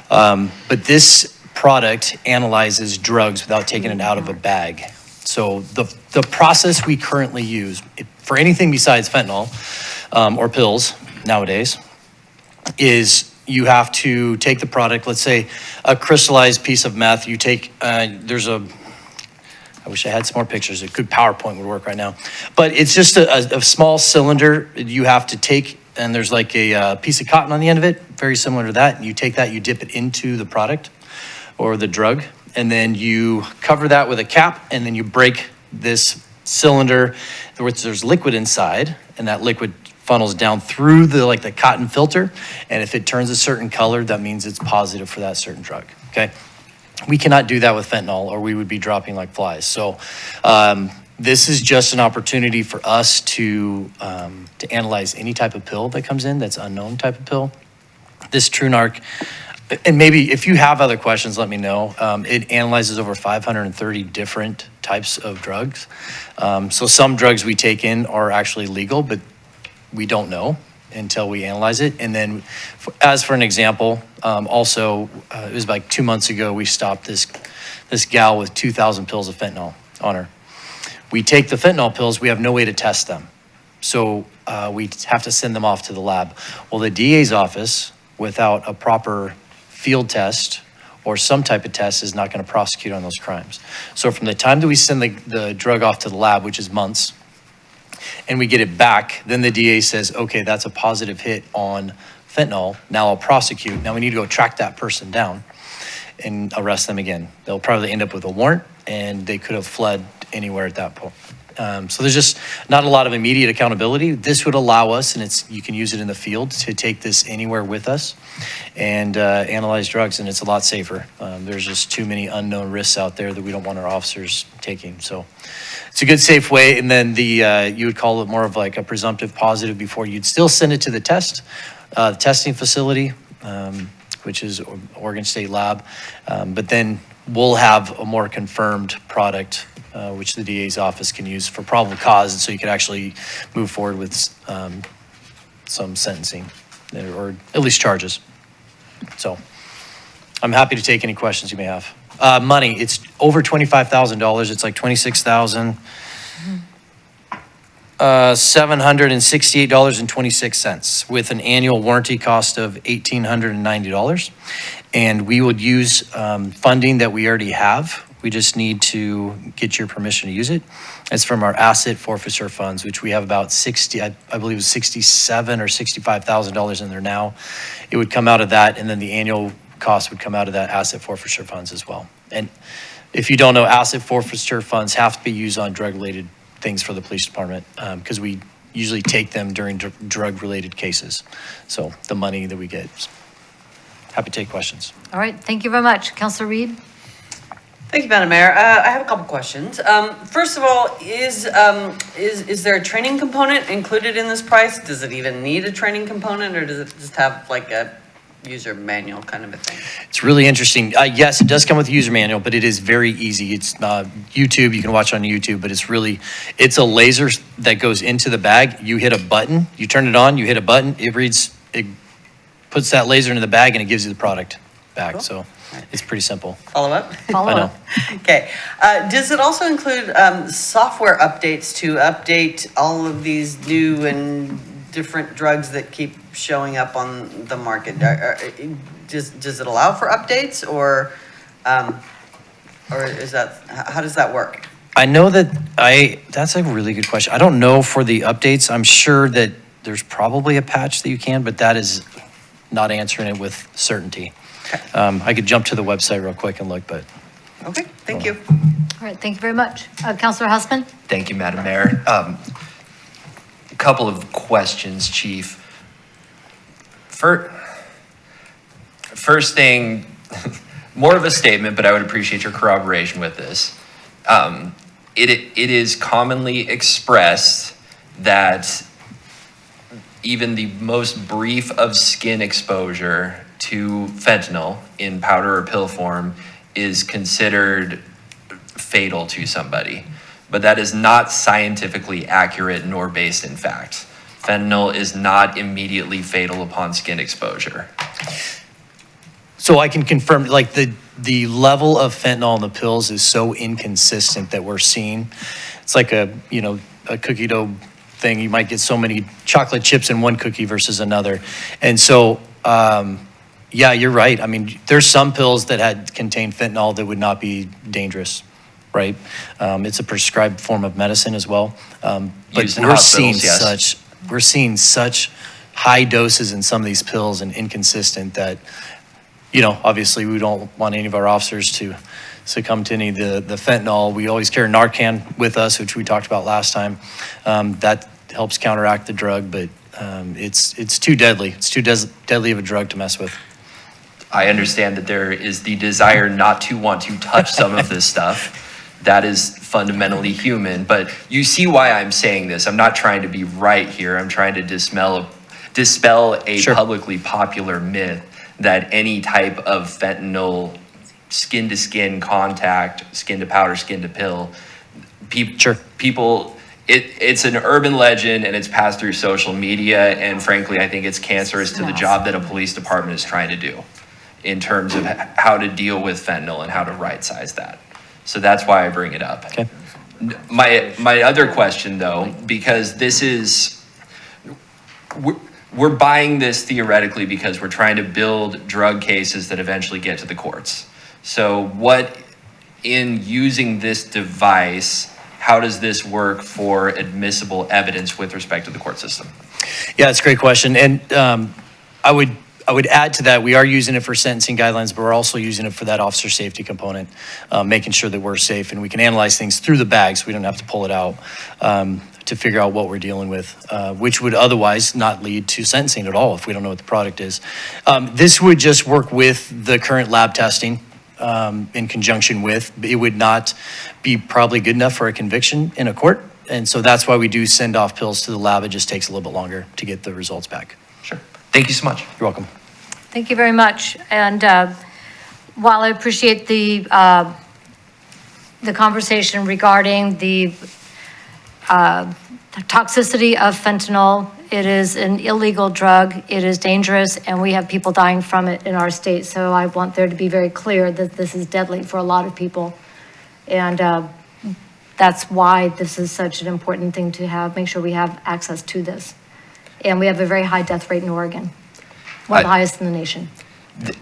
But this product analyzes drugs without taking it out of a bag. So the process we currently use for anything besides fentanyl or pills nowadays is you have to take the product, let's say a crystallized piece of meth, you take, I wish I had some more pictures, a good PowerPoint would work right now. But it's just a small cylinder you have to take, and there's like a piece of cotton on the end of it, very similar to that. You take that, you dip it into the product or the drug, and then you cover that with a cap, and then you break this cylinder, which there's liquid inside, and that liquid funnels down through the cotton filter, and if it turns a certain color, that means it's positive for that certain drug, okay? We cannot do that with fentanyl, or we would be dropping like flies. So this is just an opportunity for us to analyze any type of pill that comes in that's unknown type of pill. This TrueNarc, and maybe if you have other questions, let me know. It analyzes over 530 different types of drugs. So some drugs we take in are actually legal, but we don't know until we analyze it. And then as for an example, also, it was like 2 months ago, we stopped this gal with 2,000 pills of fentanyl on her. We take the fentanyl pills, we have no way to test them. So we have to send them off to the lab. Well, the DA's office, without a proper field test or some type of test, is not gonna prosecute on those crimes. So from the time that we send the drug off to the lab, which is months, and we get it back, then the DA says, okay, that's a positive hit on fentanyl. Now I'll prosecute. Now we need to go track that person down and arrest them again. They'll probably end up with a warrant, and they could have fled anywhere at that point. So there's just not a lot of immediate accountability. This would allow us, and you can use it in the field, to take this anywhere with us and analyze drugs, and it's a lot safer. There's just too many unknown risks out there that we don't want our officers taking. So it's a good, safe way. And then you would call it more of like a presumptive positive before you'd still send it to the testing facility, which is Oregon State Lab. But then we'll have a more confirmed product, which the DA's office can use for probable cause, and so you could actually move forward with some sentencing, or at least charges. So I'm happy to take any questions you may have. Money, it's over $25,000. It's like $26,768.26 with an annual warranty cost of $1,890. And we would use funding that we already have. We just need to get your permission to use it. It's from our asset forfeiture funds, which we have about I believe it was $67,000 or $65,000 in there now. It would come out of that, and then the annual cost would come out of that asset forfeiture funds as well. And if you don't know, asset forfeiture funds have to be used on drug-related things for the police department, because we usually take them during drug-related cases. So the money that we get. happy to take questions. All right, thank you very much. Councilor Reed? Thank you, Madam Mayor. I have a couple questions. First of all, is there a training component included in this price? Does it even need a training component, or does it just have like a user manual kind of a thing? It's really interesting. Yes, it does come with a user manual, but it is very easy. It's YouTube, you can watch it on YouTube, but it's a laser that goes into the bag. You hit a button, you turn it on, you hit a button, it puts that laser into the bag and it gives you the product back. Cool. So it's pretty simple. Follow up? Follow up. Okay. Does it also include software updates to update all of these new and different drugs that keep showing up on the market? Does it allow for updates, or is that, how does that work? I know that's a really good question. I don't know for the updates. I'm sure that there's probably a patch that you can, but that is not answering it with certainty. I could jump to the website real quick and look, but. Okay, thank you. All right, thank you very much. Councilor Husband? Thank you, Madam Mayor. A couple of questions, Chief. First thing, more of a statement, but I would appreciate your corroboration with this. It is commonly expressed that even the most brief of skin exposure to fentanyl in powder or pill form is considered fatal to somebody. But that is not scientifically accurate nor based in fact. Fentanyl is not immediately fatal upon skin exposure. So I can confirm, like the level of fentanyl in the pills is so inconsistent that we're seeing. It's like a cookie dough thing. You might get so many chocolate chips in one cookie versus another. And so, yeah, you're right. I mean, there's some pills that contain fentanyl that would not be dangerous, right? It's a prescribed form of medicine as well. But we're seeing such high doses in some of these pills and inconsistent that, obviously we don't want any of our officers to succumb to any of the fentanyl. We always carry Narcan with us, which we talked about last time. That helps counteract the drug, but it's too deadly. It's too deadly of a drug to mess with. I understand that there is the desire not to want to touch some of this stuff. That is fundamentally human, but you see why I'm saying this. I'm not trying to be right here. I'm trying to dispel a Sure. publicly popular myth that any type of fentanyl skin-to-skin contact, skin to powder, skin to pill, people, it's an urban legend and it's passed through social media, and frankly, I think it's cancerous to the job that a police department is trying to do in terms of how to deal with fentanyl and how to right-size that. So that's why I bring it up. Okay. My other question though, because we're buying this theoretically because we're trying to build drug cases that eventually get to the courts. So what, in using this device, how does this work for admissible evidence with respect to the court system? Yeah, it's a great question. And I would add to that, we are using it for sentencing guidelines, but we're also using it for that officer safety component, making sure that we're safe and we can analyze things through the bag so we don't have to pull it out to figure out what we're dealing with, which would otherwise not lead to sentencing at all if we don't know what the product is. This would just work with the current lab testing in conjunction with. It would not be probably good enough for a conviction in a court. And so that's why we do send off pills to the lab. It just takes a little bit longer to get the results back. Sure. Thank you so much. You're welcome. Thank you very much. And while I appreciate the conversation regarding the toxicity of fentanyl, it is an illegal drug, it is dangerous, and we have people dying from it in our state. So I want there to be very clear that this is deadly for a lot of people. And that's why this is such an important thing to have, make sure we have access to this. And we have a very high death rate in Oregon, one of the highest in the nation.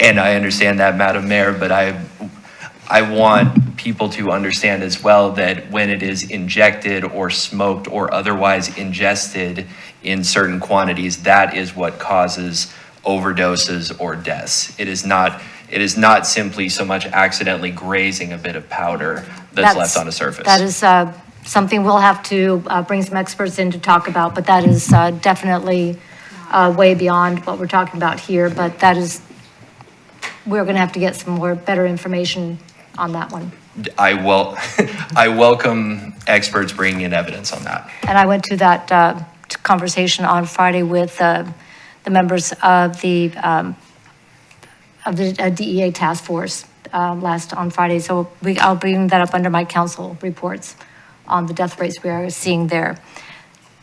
And I understand that, Madam Mayor, but I want people to understand as well that when it is injected or smoked or otherwise ingested in certain quantities, that is what causes overdoses or deaths. It is not simply so much accidentally grazing a bit of powder that's left on a surface. That is something we'll have to bring some experts in to talk about, but that is definitely way beyond what we're talking about here. But that is we're going to have to get some more better information on that one. I welcome experts bringing in evidence on that. And I went to that conversation on Friday with the members of the DEA task force on Friday. So I'll bring that up under my council reports on the death rates we are seeing there.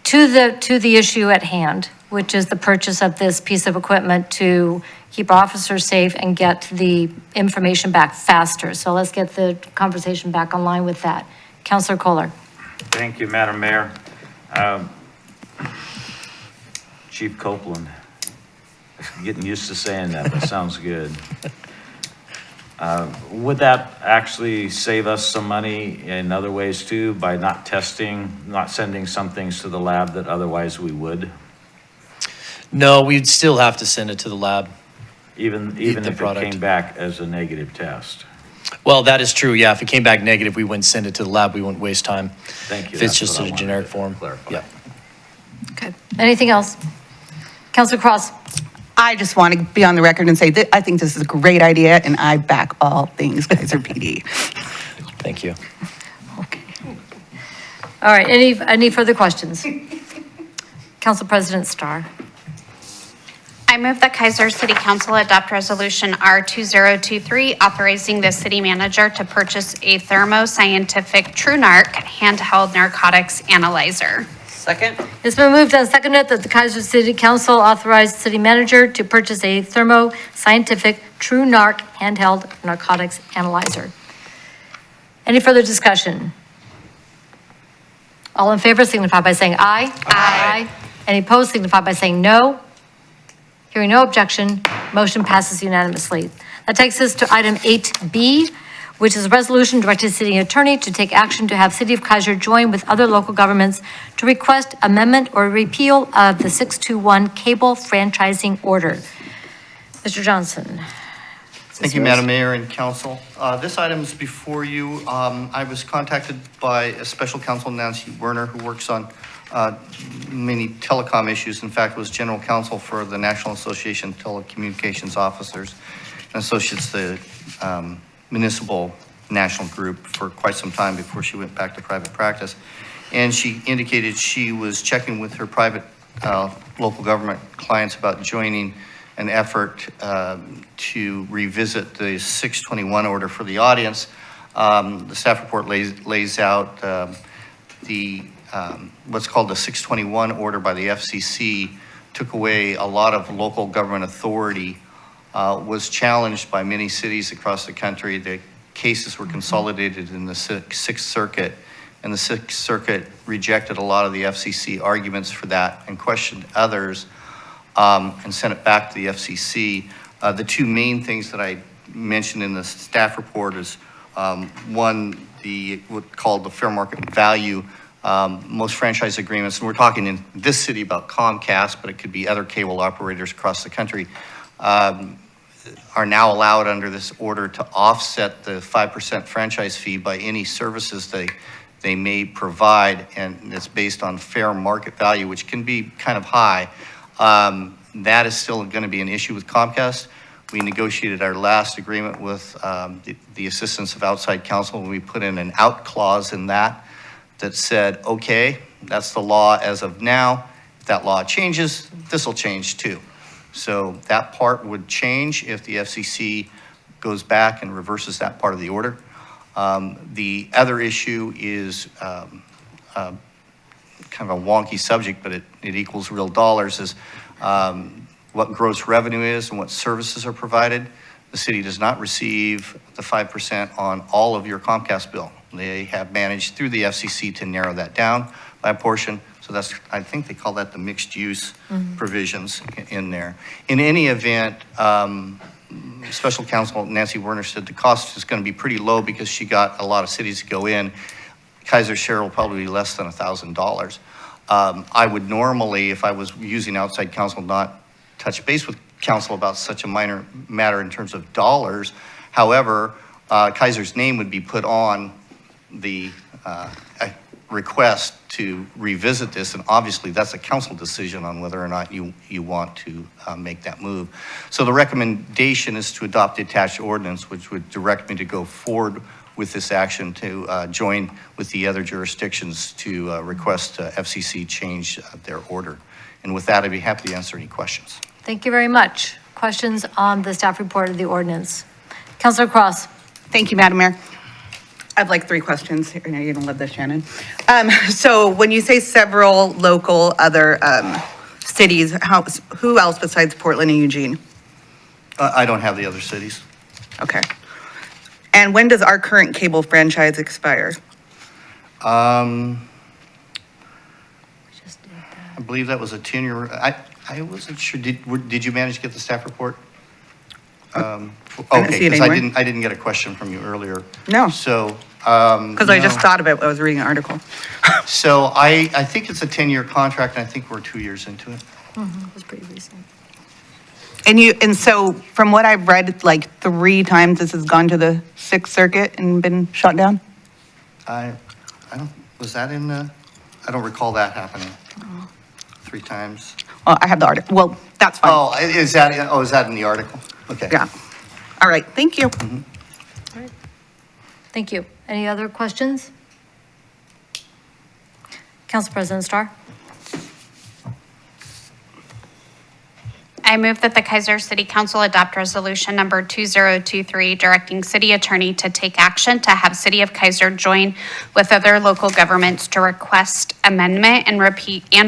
To the issue at hand, which is the purchase of this piece of equipment to keep our officers safe and get the information back faster. So let's get the conversation back online with that. Councilor Kohler. Thank you, Madam Mayor. Chief Copeland. I'm getting used to saying that, but sounds good. Would that actually save us some money in other ways too, by not testing, not sending some things to the lab that otherwise we would? No, we'd still have to send it to the lab. Even if it came back as a negative test? Well, that is true, yeah. If it came back negative, we wouldn't send it to the lab. We wouldn't waste time. Thank you. If it's just a generic form. Yeah. Okay. Anything else? Councilor Cross. I just want to be on the record and say that I think this is a great idea, and I back all things Keizer PD. Thank you. All right, any further questions? Council President Starr. I move that Keizer City Council adopt Resolution R2023, authorizing the city manager to purchase a Thermo Scientific TrueNarc handheld narcotics analyzer. Second? It's been moved and seconded that the Keizer City Council authorize the city manager to purchase a Thermo Scientific TrueNarc handheld narcotics analyzer. Any further discussion? All in favor signify by saying aye. Aye. Any opposed signify by saying no. Hearing no objection, motion passes unanimously. That takes us to item 8B, which is a resolution directing the city attorney to take action to have City of Keizer join with other local governments to request amendment or repeal of the 621 cable franchising order. Mr. Johnson. Thank you, Madam Mayor and Council. This item is before you. I was contacted by a special counsel, Nancy Werner, who works on many telecom issues. In fact, was general counsel for the National Association of Telecommunications Officers and Associates, the municipal national group, for quite some time before she went back to private practice. And she indicated she was checking with her private local government clients about joining an effort to revisit the 621 order. For the audience, the staff report lays out the what's called the 621 order by the FCC. Took away a lot of local government authority, was challenged by many cities across the country. The cases were consolidated in the Sixth Circuit, and the Sixth Circuit rejected a lot of the FCC arguments for that and questioned others, and sent it back to the FCC. The two main things that I mentioned in the staff report is one, what's called the fair market value. Most franchise agreements, and we're talking in this city about Comcast, but it could be other cable operators across the country, are now allowed under this order to offset the 5% franchise fee by any services they may provide, and it's based on fair market value, which can be kind of high. That is still going to be an issue with Comcast. We negotiated our last agreement with the assistance of outside counsel, and we put in an out clause in that said, okay, that's the law as of now. If that law changes, this will change too. So that part would change if the FCC goes back and reverses that part of the order. The other issue is kind of a wonky subject, but it equals real dollars, is what gross revenue is and what services are provided. The city does not receive the 5% on all of your Comcast bill. They have managed through the FCC to narrow that down by a portion. So that's, I think they call that the mixed use provisions in there. In any event, Special Counsel Nancy Werner said the cost is going to be pretty low because she got a lot of cities to go in. Keizer's share will probably be less than $1,000. I would normally, if I was using outside counsel, not touch base with counsel about such a minor matter in terms of dollars. However, Keizer's name would be put on the request to revisit this, and obviously that's a council decision on whether or not you want to make that move. So the recommendation is to adopt the attached ordinance, which would direct me to go forward with this action to join with the other jurisdictions to request FCC change their order. And with that, I'd be happy to answer any questions. Thank you very much. Questions on the staff report of the ordinance? Councilor Cross. Thank you, Madam Mayor. I have like 3 questions. I know you're gonna love this, Shannon. So when you say several local other cities, who else besides Portland and Eugene? I don't have the other cities. Okay. And when does our current cable franchise expire? I believe that was a 10-year, I wasn't sure, did you manage to get the staff report? Okay, because I didn't get a question from you earlier. No. So. Because I just thought of it, I was reading an article. So I think it's a 10-year contract, and I think we're 2 years into it. That's pretty recent. And so from what I've read, like 3 times this has gone to the 6th Circuit and been shut down? I don't, was that in the, I don't recall that happening. 3 times. Well, I have the article. Well, that's fine. Oh, is that in the article? Okay. Yeah. All right, thank you. All right. Thank you. Any other questions? Council President Starr. I move that the Keizer City Council adopt resolution number 2023, directing city attorney to take action to have City of Keizer join with other local governments to request amendment and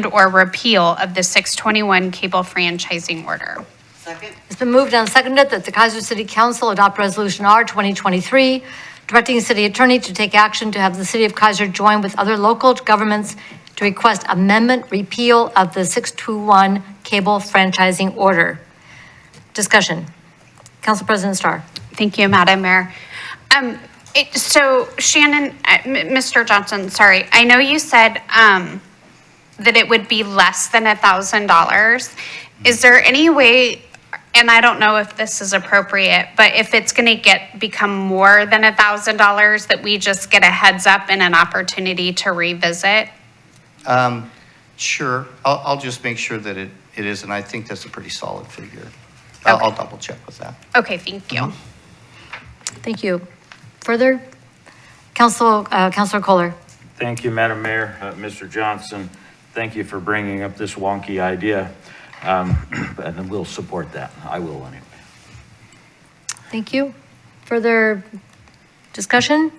or repeal of the 621 cable franchising order. Second. It's been moved and seconded that the Keizer City Council adopt Resolution R 2023, directing the city attorney to take action to have the City of Keizer join with other local governments to request amendment, repeal of the 621 cable franchising order. Discussion. Council President Starr. Thank you, Madam Mayor. So Shannon, Mr. Johnson, sorry, I know you said that it would be less than $1,000. Is there any way, and I don't know if this is appropriate, but if it's going to become more than $1,000, that we just get a heads up and an opportunity to revisit? Sure. I'll just make sure that it is, and I think that's a pretty solid figure. I'll double check with that. Okay, thank you. Thank you. Further? Councilor Kohler. Thank you, Madam Mayor. Mr. Johnson, thank you for bringing up this wonky idea. And we'll support that. I will anyway. Thank you. Further discussion?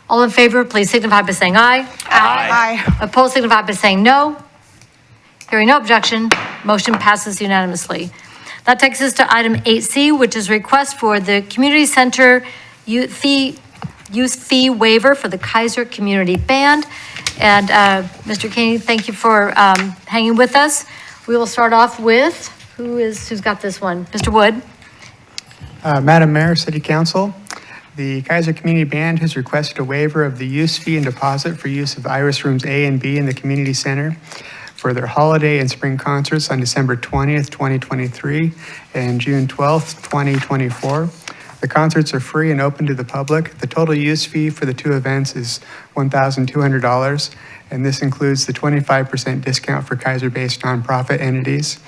All in favor, please signify by saying aye. Aye. Opposed, signify by saying no. Hearing no objection, motion passes unanimously. That takes us to item 8C, which is request for the community center use fee waiver for the Keizer Community Band. And Mr. King, thank you for hanging with us. We will start off with, who's got this one? Mr. Wood. Madam Mayor, City Council, the Keizer Community Band has requested a waiver of the use fee and deposit for use of Iris Rooms A and B in the community center for their holiday and spring concerts on December 20th, 2023 and June 12th, 2024. The concerts are free and open to the public. The total use fee for the 2 events is $1,200, and this includes the 25% discount for Keizer-based nonprofit entities.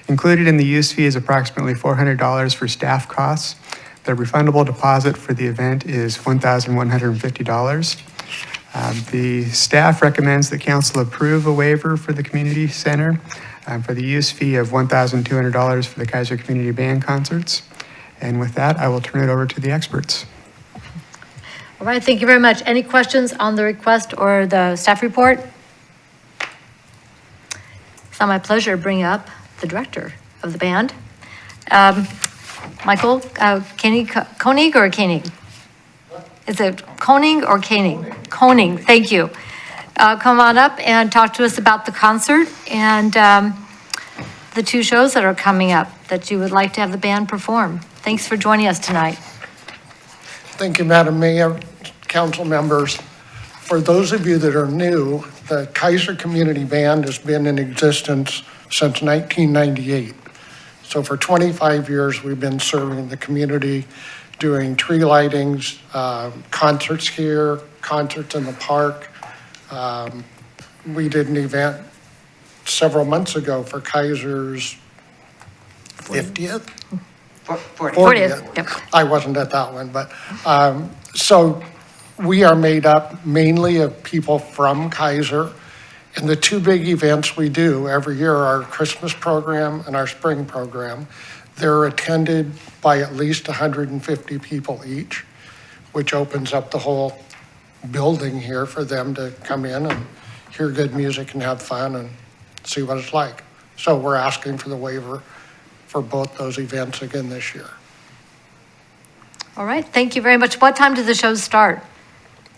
Included in the use fee is approximately $400 for staff costs. The refundable deposit for the event is $1,150. The staff recommends that council approve a waiver for the community center for the use fee of $1,200 for the Keizer Community Band concerts. And with that, I will turn it over to the experts. All right, thank you very much. Any questions on the request or the staff report? It's now my pleasure to bring up the director of the band. Michael, Koenig or Koenig? Is it Koenig or Koenig? Koenig, thank you. Come on up and talk to us about the concert and the 2 shows that are coming up that you would like to have the band perform. Thanks for joining us tonight. Thank you, Madam Mayor, council members. For those of you that are new, the Keizer Community Band has been in existence since 1998. So for 25 years, we've been serving the community, doing tree lightings, concerts here, concerts in the park, We did an event several months ago for Keizer's 50th? 40th, yep. I wasn't at that one, but, so we are made up mainly of people from Keizer. And the two big events we do every year are our Christmas program and our spring program. They're attended by at least 150 people each, which opens up the whole building here for them to come in and hear good music and have fun and see what it's like. So we're asking for the waiver for both those events again this year. All right, thank you very much. What time do the shows start?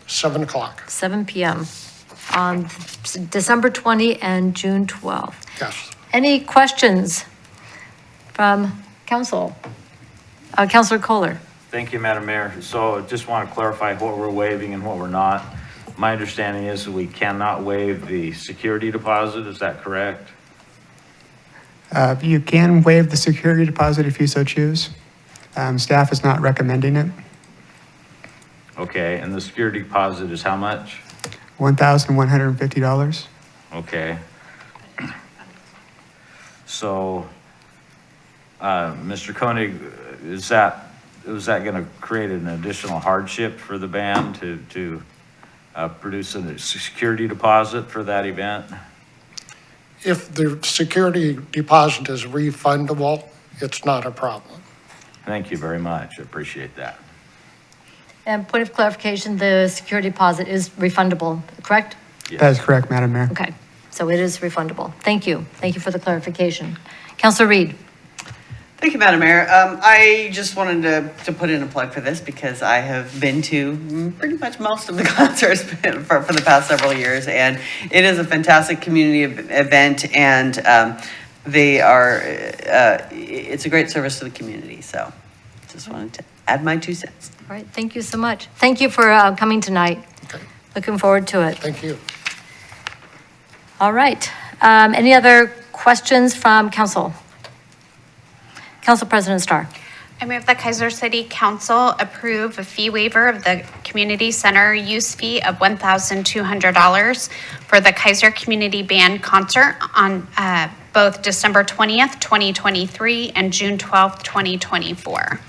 7 o'clock. 7 p.m. on December 20 and June 12. Yes. Any questions from council? Councilor Kohler. Thank you, Madam Mayor. So just want to clarify what we're waiving and what we're not. My understanding is that we cannot waive the security deposit. Is that correct? You can waive the security deposit if you so choose. Staff is not recommending it. Okay, and the security deposit is how much? $1,150. Okay. So, Mr. Koenig, was that going to create an additional hardship for the band to produce a security deposit for that event? If the security deposit is refundable, it's not a problem. Thank you very much. I appreciate that. And point of clarification, the security deposit is refundable, correct? Yes. That is correct, Madam Mayor. Okay, so it is refundable. Thank you. Thank you for the clarification. Councilor Reed. Thank you, Madam Mayor. I just wanted to put in a plug for this because I have been to pretty much most of the concerts for the past several years, and it is a fantastic community event, and it's a great service to the community. So just wanted to add my 2 cents. All right, thank you so much. Thank you for coming tonight. Okay. Looking forward to it. Thank you. All right. Any other questions from council? Council President Starr. I move the Keizer City Council approve a fee waiver of the community center use fee of $1,200 for the Keizer Community Band concert on both December 20th, 2023 and June 12th, 2024.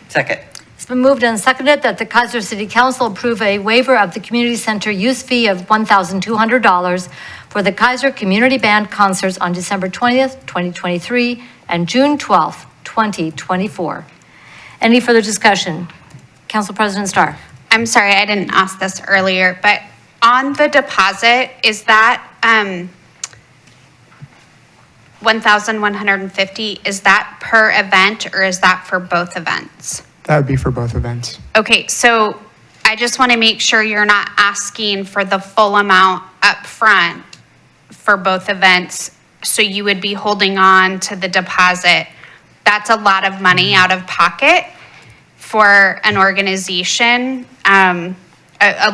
Second. It's been moved and seconded that the Keizer City Council approve a waiver of the community center use fee of $1,200 for the Keizer Community Band concerts on December 20th, 2023 and June 12th, 2024. Any further discussion? Council President Starr. I'm sorry, I didn't ask this earlier, but on the deposit, is that $1,150, is that per event or is that for both events? That would be for both events. Okay, so I just want to make sure you're not asking for the full amount up front for both events, so you would be holding on to the deposit. That's a lot of money out of pocket for an organization, a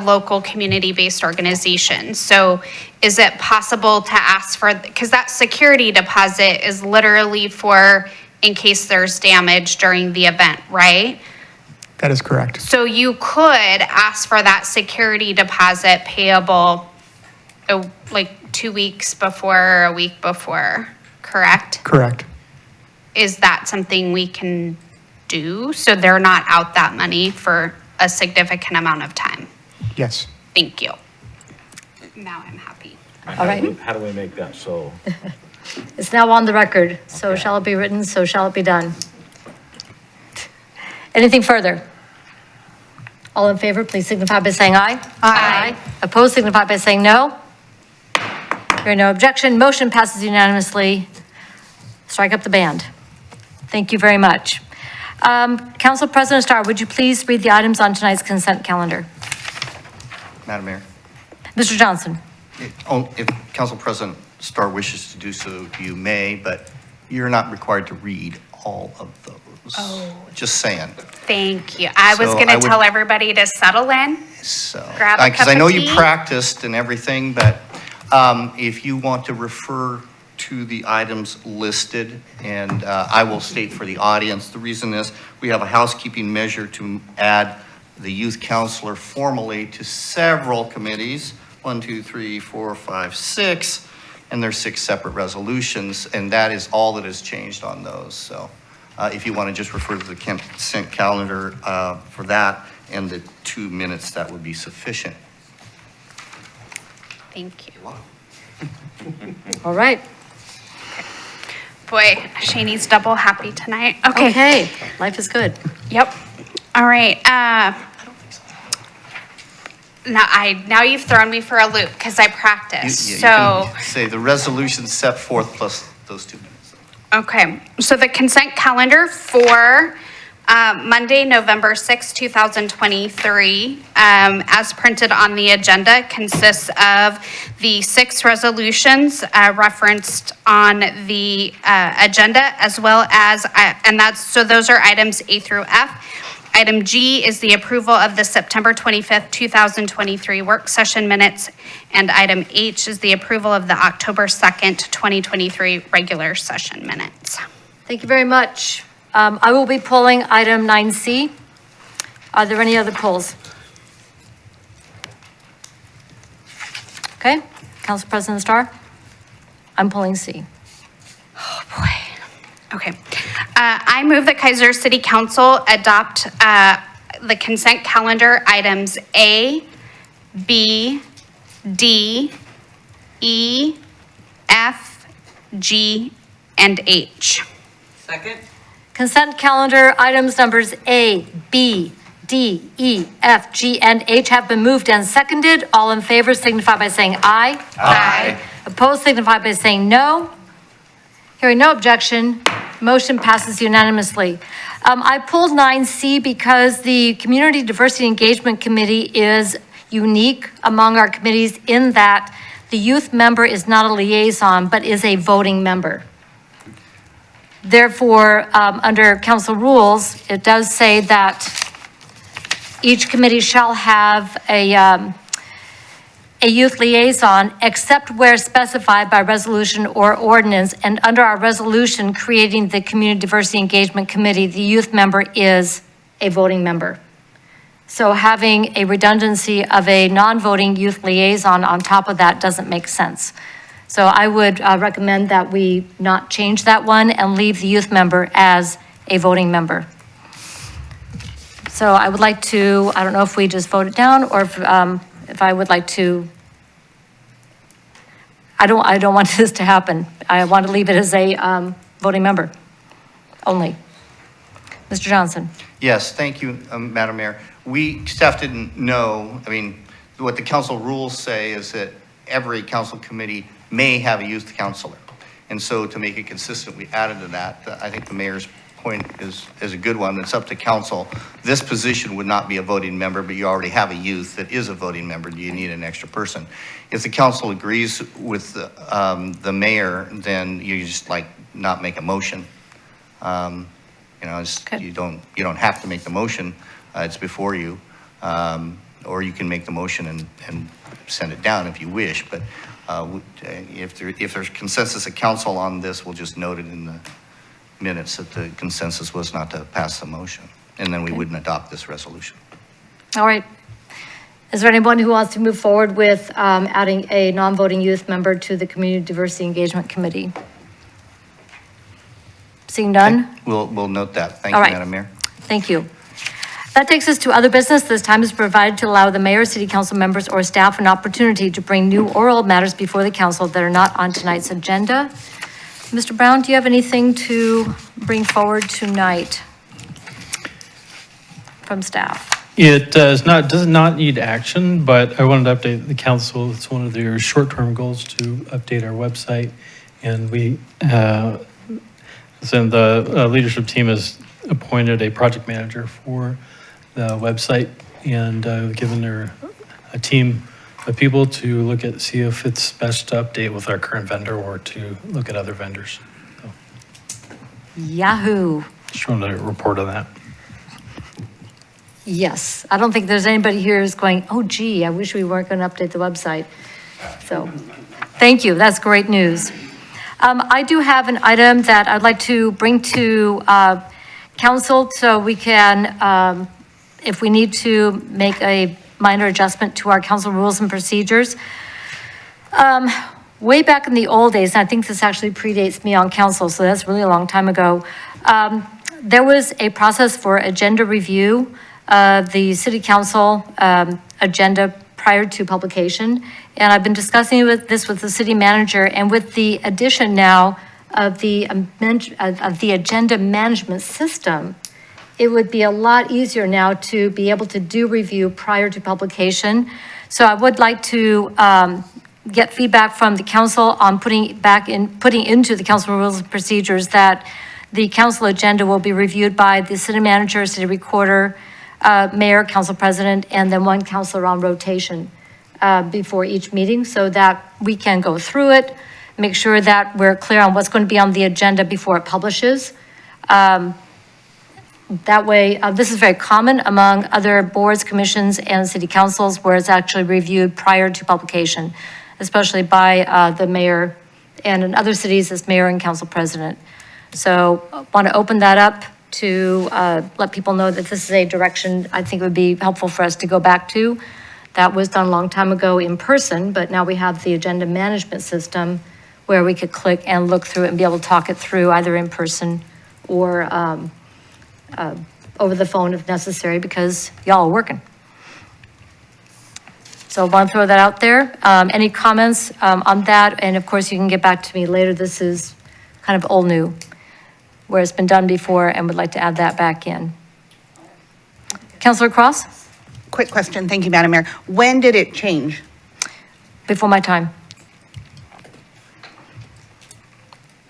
local community-based organization. So is it possible to ask for, because that security deposit is literally for in case there's damage during the event, right? That is correct. So you could ask for that security deposit payable like 2 weeks before or a week before, correct? Correct. Is that something we can do so they're not out that money for a significant amount of time? Yes. Thank you. Now I'm happy. All right. How do we make that so? It's now on the record. So shall it be written, so shall it be done. Anything further? All in favor, please signify by saying aye. Aye. Opposed, signify by saying no. Hearing no objection, motion passes unanimously. Strike up the band. Thank you very much. Council President Starr, would you please read the items on tonight's consent calendar? Madam Mayor, Mr. Johnson. if Council President Starr wishes to do so, you may, but you're not required to read all of those. Oh. Just saying. Thank you. I was So going I to would- tell everybody to settle in. So, Grab a because cup I know of you tea. practiced and everything, but if you want to refer to the items listed, and I will state for the audience, the reason is we have a housekeeping measure to add the youth counselor formally to several committees, 1, 2, 3, 4, 5, 6, and there's 6 separate resolutions, and that is all that has changed on those. So if you want to just refer to the consent calendar for that and the 2 minutes, that would be sufficient. Thank you. All right. Boy, Shane's double happy tonight. Okay. Okay, life is good. Yep. All right. Now you've thrown me for a loop because I practiced. You So, can say the resolution set forth plus those 2 minutes. okay. So the consent calendar for Monday, November 6, 2023, as printed on the agenda, consists of the 6 resolutions referenced on the agenda, as well as, so those are items A through F. Item G is the approval of the September 25th, 2023 work session minutes, and item H is the approval of the October 2nd, 2023 regular session minutes. Thank you very much. I will be pulling item 9C. Are there any other pulls? Okay, Council President Starr? I'm pulling C. Oh, boy. Okay. I move that Keizer City Council adopt the consent calendar items A, B, D, E, F, G, and H. Second? Consent calendar items numbers A, B, D, E, F, G, and H have been moved and seconded. All in favor signify by saying aye. Aye. Opposed signify by saying no. Hearing no objection, motion passes unanimously. I pulled 9C because the Community Diversity Engagement Committee is unique among our committees in that the youth member is not a liaison, but is a voting member. Therefore, under council rules, it does say that each committee shall have a youth liaison, except where specified by resolution or ordinance. And under our resolution creating the Community Diversity Engagement Committee, the youth member is a voting member. So having a redundancy of a non-voting youth liaison on top of that doesn't make sense. So I would recommend that we not change that one and leave the youth member as a voting member. So I would like to, I don't know if we just vote it down or if I would like to, I don't want this to happen. I want to leave it as a voting member only. Mr. Johnson. Yes, thank you, Madam Mayor. Staff didn't know, I mean, what the council rules say is that every council committee may have a youth counselor. And so to make it consistent, we added to that. I think the mayor's point is a good one. It's up to council. This position would not be a voting member, but you already have a youth that is a voting member. Do you need an extra person? If the council agrees with the mayor, then you just not make a motion. You don't have to make the motion. It's before you. Or you can make the motion and send it down if you wish. But if there's consensus of council on this, we'll just note it in the minutes that the consensus was not to pass the motion. And then we wouldn't adopt this resolution. All right. Is there anyone who wants to move forward with adding a non-voting youth member to the Community Diversity Engagement Committee? Seeing none? We'll note that. Thank All you, right. Madam Mayor. Thank you. That takes us to other business. This time is provided to allow the mayor, city council members, or staff an opportunity to bring new oral matters before the council that are not on tonight's agenda. Mr. Brown, do you have anything to bring forward tonight from staff? It does not need action, but I wanted to update the council. It's one of their short-term goals to update our website. And so the leadership team has appointed a project manager for the website and given her a team of people to see if it's best to update with our current vendor or to look at other vendors. So, Yahoo. just wanted to report on that. Yes. I don't think there's anybody here who's going, oh, gee, I wish we weren't going to update the website. So thank you. That's great news. I do have an item that I'd like to bring to council so we can if we need to make a minor adjustment to our council rules and procedures. Way back in the old days, and I think this actually predates me on council, so that's really a long time ago, there was a process for agenda review of the city council agenda prior to publication. And I've been discussing this with the city manager, and with the addition now of the agenda management system, it would be a lot easier now to be able to do review prior to publication. So I would like to get feedback from the council on putting into the council rules and procedures that the council agenda will be reviewed by the city manager, city recorder, mayor, council president, and then one councilor on rotation before each meeting, so that we can go through it, make sure that we're clear on what's going to be on the agenda before it publishes. That way, this is very common among other boards, commissions, and city councils, where it's actually reviewed prior to publication, especially by the mayor, and in other cities, it's mayor and council president. So I want to open that up to let people know that this is a direction I think would be helpful for us to go back to. That was done a long time ago in person, but now we have the agenda management system where we could click and look through it and be able to talk it through either in person or over the phone if necessary, because y'all are working. So I want to throw that out there. Any comments on that? And of course, you can get back to me later. This is kind of old new, where it's been done before, and would like to add that back in. Councilor Cross? Quick question. Thank you, Madam Mayor. When did it change? Before my time.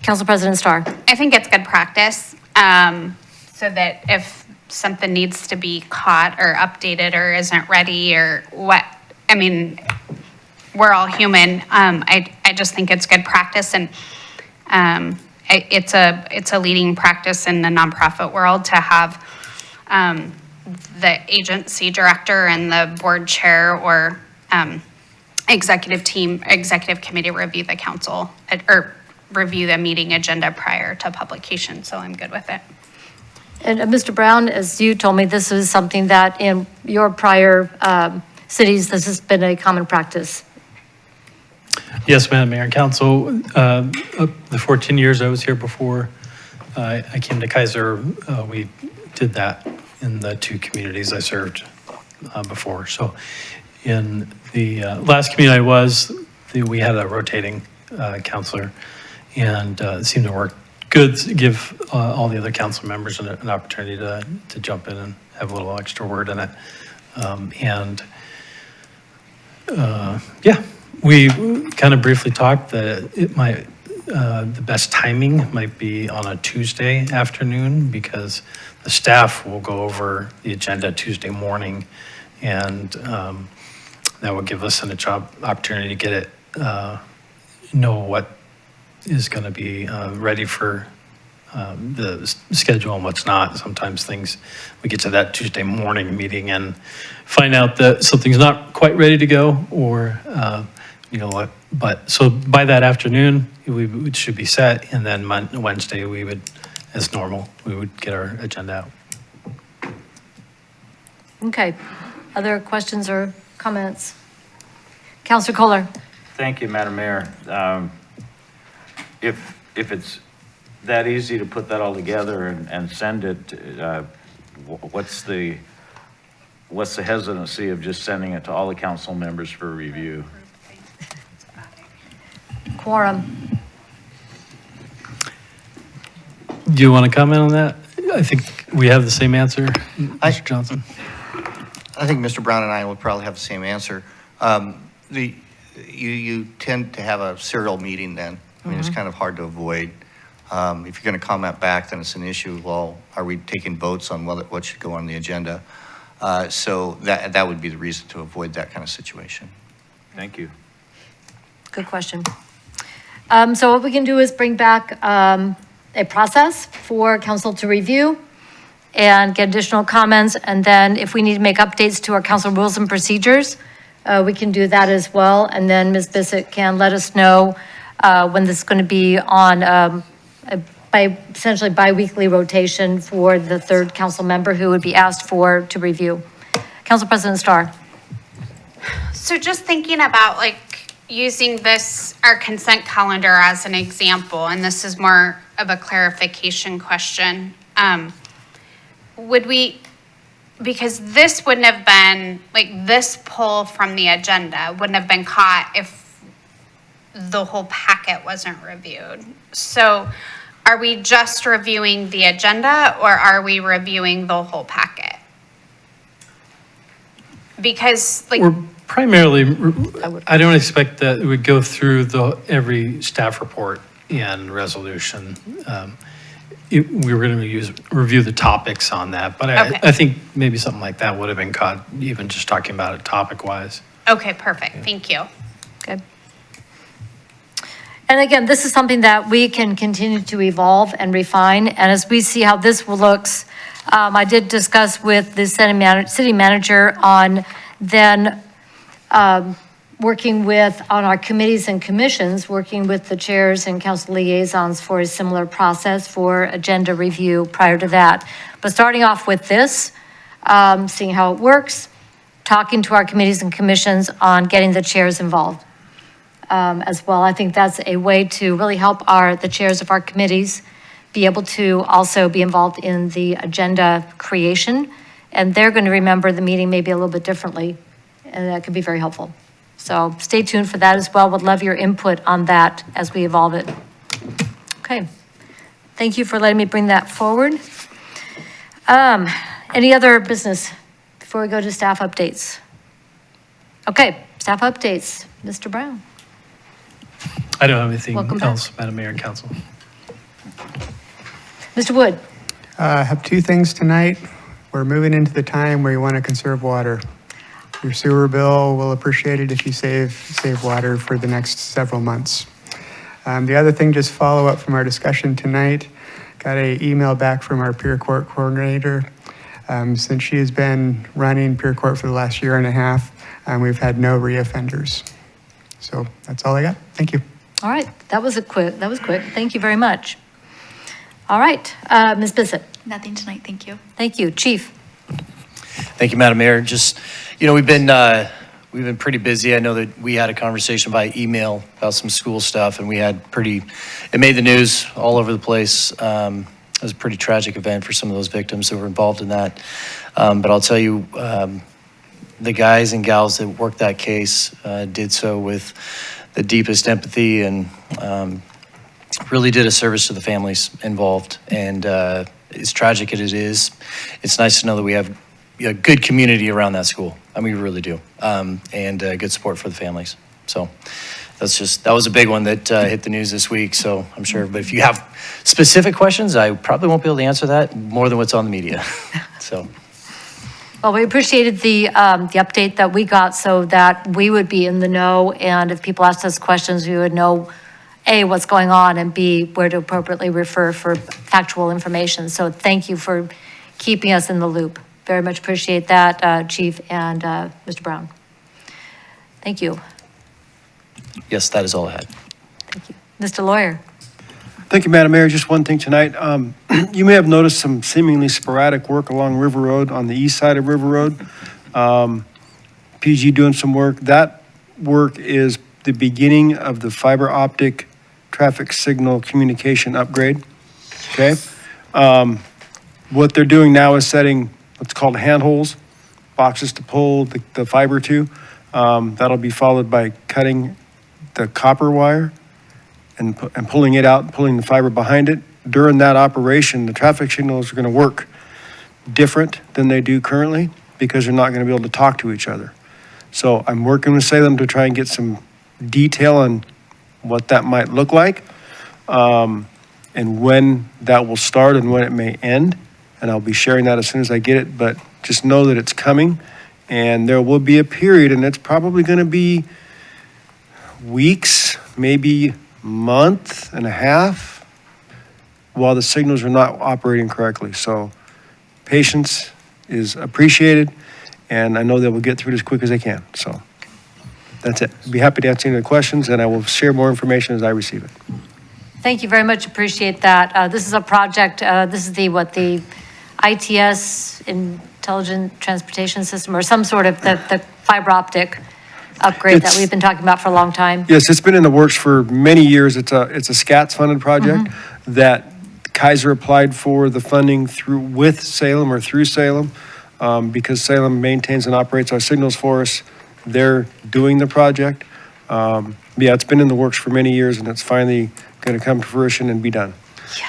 Council President Starr. I think it's good practice, so that if something needs to be caught or updated or isn't ready or what, I mean, we're all human. I just think it's good practice, and it's a leading practice in the nonprofit world to have the agency director and the board chair or executive committee review the council or review the meeting agenda prior to publication. So I'm good with it. And Mr. Brown, as you told me, this is something that in your prior cities, this has been a common practice. Yes, Madam Mayor and Council, the 14 years I was here before I came to Keizer, we did that in the 2 communities I served before. So in the last community I was, we had a rotating counselor, and it seemed to work good to give all the other council members an opportunity to jump in and have a little extra word in it. Yeah, we kind of briefly talked that it might, the best timing might be on a Tuesday afternoon, because the staff will go over the agenda Tuesday morning, and that will give us an opportunity to get it, know what is going to be ready for the schedule and what's not. Sometimes we get to that Tuesday morning meeting and find out that something's not quite ready to go, or you know what, but so by that afternoon, we should be set, and then Wednesday, we would, as normal, we would get our agenda out. Okay. Other questions or comments? Councilor Kohler. Thank you, Madam Mayor. If it's that easy to put that all together and send it, what's the hesitancy of just sending it to all the council members for review? Quorum. Do you want to comment on that? I think we have the same answer, Mr. Johnson. I think Mr. Brown and I will probably have the same answer. You tend to have a serial meeting then. I mean, it's kind of hard to avoid. If you're going to comment back, then it's an issue. Well, are we taking votes on what should go on the agenda? So that would be the reason to avoid that kind of situation. Thank you. Good question. So what we can do is bring back a process for council to review and get additional comments. And then if we need to make updates to our council rules and procedures, we can do that as well. And then Ms. Bissett can let us know when this is going to be on a by essentially bi-weekly rotation for the third council member who would be asked to review. Council President Starr. So just thinking about like using this, our consent calendar as an example, and this is more of a clarification question. Would we, because this wouldn't have been, like this pull from the agenda wouldn't have been caught if the whole packet wasn't reviewed. So are we just reviewing the agenda or are we reviewing the whole packet? Because like. We're primarily, I don't expect that it would go through every staff report and resolution. We were going to review the topics on that, but Okay. I think maybe something like that would have been caught, even just talking about it topic-wise. Okay, perfect. Thank you. Good. And again, this is something that we can continue to evolve and refine. And as we see how this looks, I did discuss with the city manager on then working on our committees and commissions, working with the chairs and council liaisons for a similar process for agenda review prior to that. But starting off with this, seeing how it works, talking to our committees and commissions on getting the chairs involved as well. I think that's a way to really help the chairs of our committees be able to also be involved in the agenda creation. And they're going to remember the meeting maybe a little bit differently, and that could be very helpful. So stay tuned for that as well. Would love your input on that as we evolve it. Okay. Thank you for letting me bring that forward. Any other business before we go to staff updates? Okay, staff updates. Mr. Brown. I don't have anything Welcome back. else, Madam Mayor and Council. Mr. Wood. I have two things tonight. We're moving into the time where you want to conserve water. Your sewer bill will appreciate it if you save water for the next several months. The other thing, just follow up from our discussion tonight. Got an email back from our peer court coordinator. Since she has been running peer court for the last year and a half, we've had no reoffenders. So that's all I got. Thank you. All right, that was quick. Thank you very much. All right, Ms. Bissett. Nothing tonight, thank you. Thank you. Chief. Thank you, Madam Mayor. Just, we've been pretty busy. I know that we had a conversation by email about some school stuff, and it made the news all over the place. It was a pretty tragic event for some of those victims that were involved in that. But I'll tell you, the guys and gals that worked that case did so with the deepest empathy and really did a service to the families involved. And as tragic as it is, it's nice to know that we have a good community around that school. I mean, we really do. And good support for the families. So that was a big one that hit the news this week. So I'm sure, but if you have specific questions, I probably won't be able to answer that more than what's on the media. So. Well, we appreciated the update that we got so that we would be in the know. And if people asked us questions, we would know A, what's going on, and B, where to appropriately refer for factual information. So thank you for keeping us in the loop. Very much appreciate that, Chief and Mr. Brown. Thank you. Yes, that is all I had. Thank you. Mr. Lawyer. Thank you, Madam Mayor. Just one thing tonight. You may have noticed some seemingly sporadic work along River Road on the east side of River Road. PG doing some work. That work is the beginning of the fiber optic traffic signal communication upgrade. Okay? What they're doing now is setting what's called handholds, boxes to pull the fiber to. That'll be followed by cutting the copper wire and pulling it out, pulling the fiber behind it. During that operation, the traffic signals are going to work different than they do currently because they're not going to be able to talk to each other. So I'm working with Salem to try and get some detail on what that might look like and when that will start and when it may end. And I'll be sharing that as soon as I get it, but just know that it's coming and there will be a period, and it's probably going to be weeks, maybe month and a half while the signals are not operating correctly. So patience is appreciated, and I know they will get through it as quick as they can. So that's it. I'd be happy to answer any questions, and I will share more information as I receive it. Thank you very much, appreciate that. This is a project, this is the ITS, Intelligent Transportation System, or some sort of the fiber optic upgrade that It's- we've been talking about for a long time. Yes, it's been in the works for many years. It's a SCATS-funded project that Keizer applied for the funding with Salem or through Salem, because Salem maintains and operates our signals for us. They're doing the project. Yeah, it's been in the works for many years, and it's finally going to come to fruition and be done.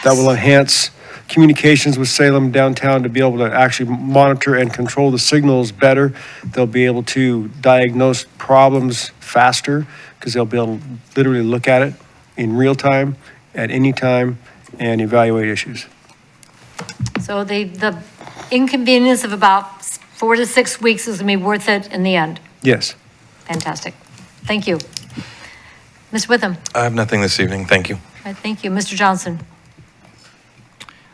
That will enhance communications with Salem downtown to be able to actually monitor and control the signals better. They'll be able to diagnose problems faster because they'll be able to literally look at it in real time, at any time, and evaluate issues. So the inconvenience of about 4 to 6 weeks is going to be worth it in the end. Yes. Fantastic. Thank you. Ms. Witham. I have nothing this evening. Thank you. All right, thank you. Mr. Johnson.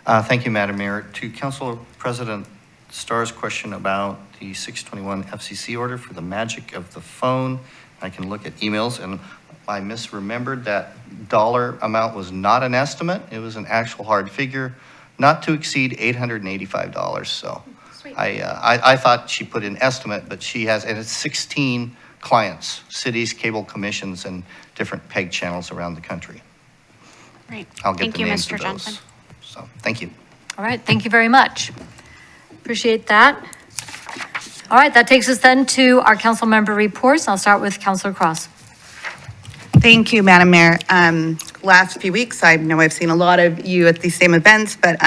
Thank you, Madam Mayor. To Council President Starr's question about the 621 FCC order for the magic of the phone, I can look at emails, and I misremembered that dollar amount was not an estimate. It was an actual hard figure, not to exceed $885. So I thought she put an estimate, but she has, and it's 16 clients, cities, cable commissions, and different PEG channels around the country. Right. I'll get Thank the you, names Mr. of those. Johnson. So, thank you. All right, thank you very much. Appreciate that. All right, that takes us then to our council member reports. I'll start with Councilor Cross. Thank you, Madam Mayor. Last few weeks, I know I've seen a lot of you at these same events, but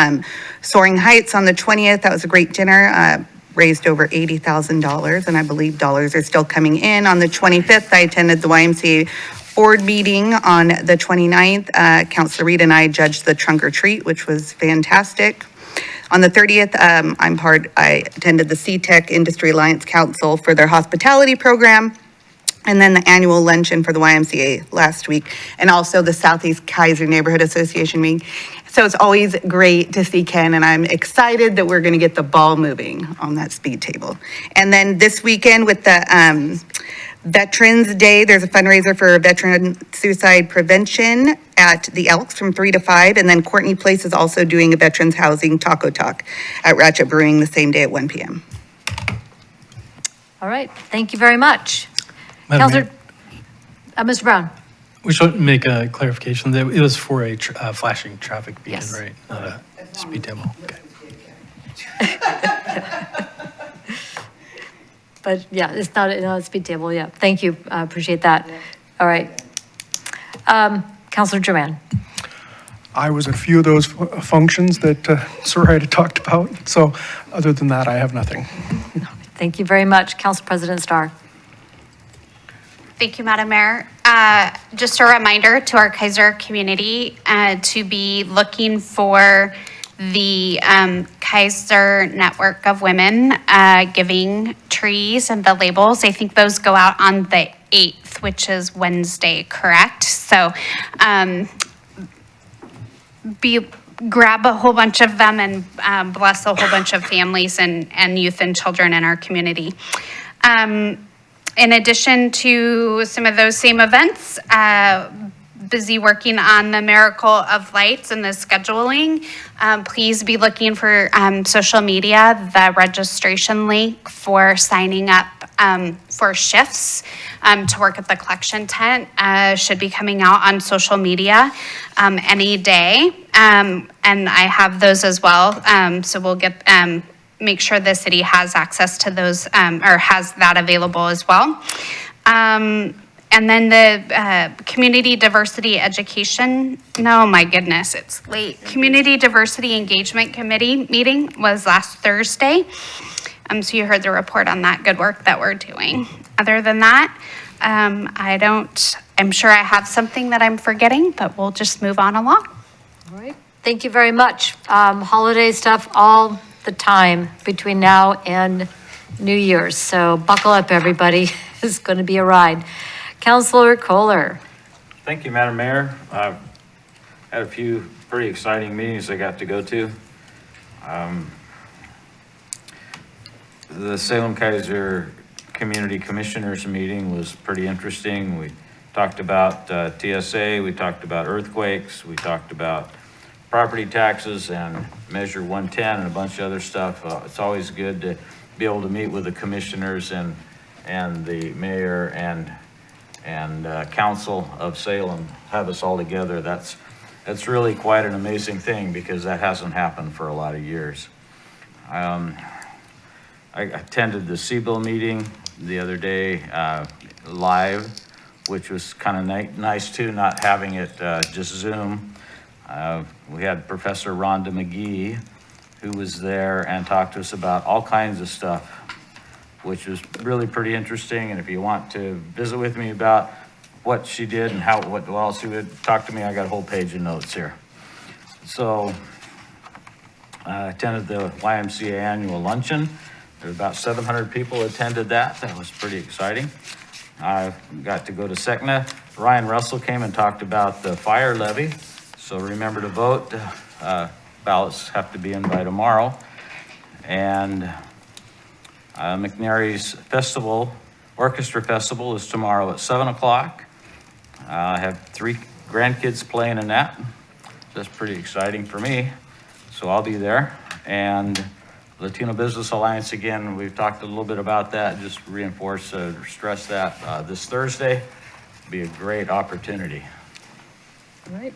Soaring Heights on the 20th, that was a great dinner, raised over $80,000, and I believe dollars are still coming in. On the 25th, I attended the YMCA board meeting. On the 29th, Councilor Reed and I judged the trunk or treat, which was fantastic. On the 30th, I attended the CTEC Industry Alliance Council for their hospitality program, and then the annual luncheon for the YMCA last week, and also the Southeast Keizer Neighborhood Association meeting. So it's always great to see Ken, and I'm excited that we're going to get the ball moving on that speed table. And then this weekend with the Veterans Day, there's a fundraiser for veteran suicide prevention at the Elks from 3 to 5, and then Courtney Place is also doing a veterans housing taco talk at Ratchet Brewing the same day at 1 p.m. All right, thank you very much. Madam Councilor, Mr. Brown. We should make a clarification that it was for a flashing traffic beacon, Yes. right? Not a speed demo. Okay. But yeah, it's not a speed table, yeah. Thank you, appreciate that. All right. Councilor Joanne. I was at a few of those functions that Soraya had talked about. So other than that, I have nothing. Thank you very much. Council President Starr. Thank you, Madam Mayor. Just a reminder to our Keizer community to be looking for the Keizer Network of Women giving trees and the labels. I think those go out on the 8th, which is Wednesday, correct? So grab a whole bunch of them and bless a whole bunch of families and youth and children in our community. In addition to some of those same events, busy working on the Miracle of Lights and the scheduling. Please be looking for social media, the registration link for signing up for shifts to work at the collection tent should be coming out on social media any day. And I have those as well. So we'll get make sure the city has access to those or has that available as well. And then the Community Diversity Education, no, my goodness, it's late. Community Diversity Engagement Committee meeting was last Thursday. So you heard the report on that good work that we're doing. Other than that, I'm sure I have something that I'm forgetting, but we'll just move on along. All right, thank you very much. Holiday stuff all the time between now and New Year's. So buckle up, everybody. It's going to be a ride. Councilor Kohler. Thank you, Madam Mayor. I've had a few pretty exciting meetings I got to go to. The Salem Keizer Community Commissioners meeting was pretty interesting. We talked about TSA, we talked about earthquakes, we talked about property taxes and Measure 110 and a bunch of other stuff. It's always good to be able to meet with the commissioners and the mayor and council of Salem, have us all together. That's really quite an amazing thing because that hasn't happened for a lot of years. I attended the CBIL meeting the other day live, which was kind of nice too, not having it just Zoom. We had Professor Rhonda McGee, who was there and talked to us about all kinds of stuff, which was really pretty interesting. And if you want to visit with me about what she did and what else she would talk to me, I got a whole page of notes here. So I attended the YMCA annual luncheon. There were about 700 people attended that. That was pretty exciting. I got to go to SECNA. Ryan Russell came and talked about the fire levy. So remember to vote. Ballots have to be in by tomorrow. And McNary's Festival, Orchestra Festival is tomorrow at 7 o'clock. I have 3 grandkids playing in that. That's pretty exciting for me. So I'll be there. And Latino Business Alliance, again, we've talked a little bit about that, just reinforce, stress that this Thursday. Be a great opportunity. All right.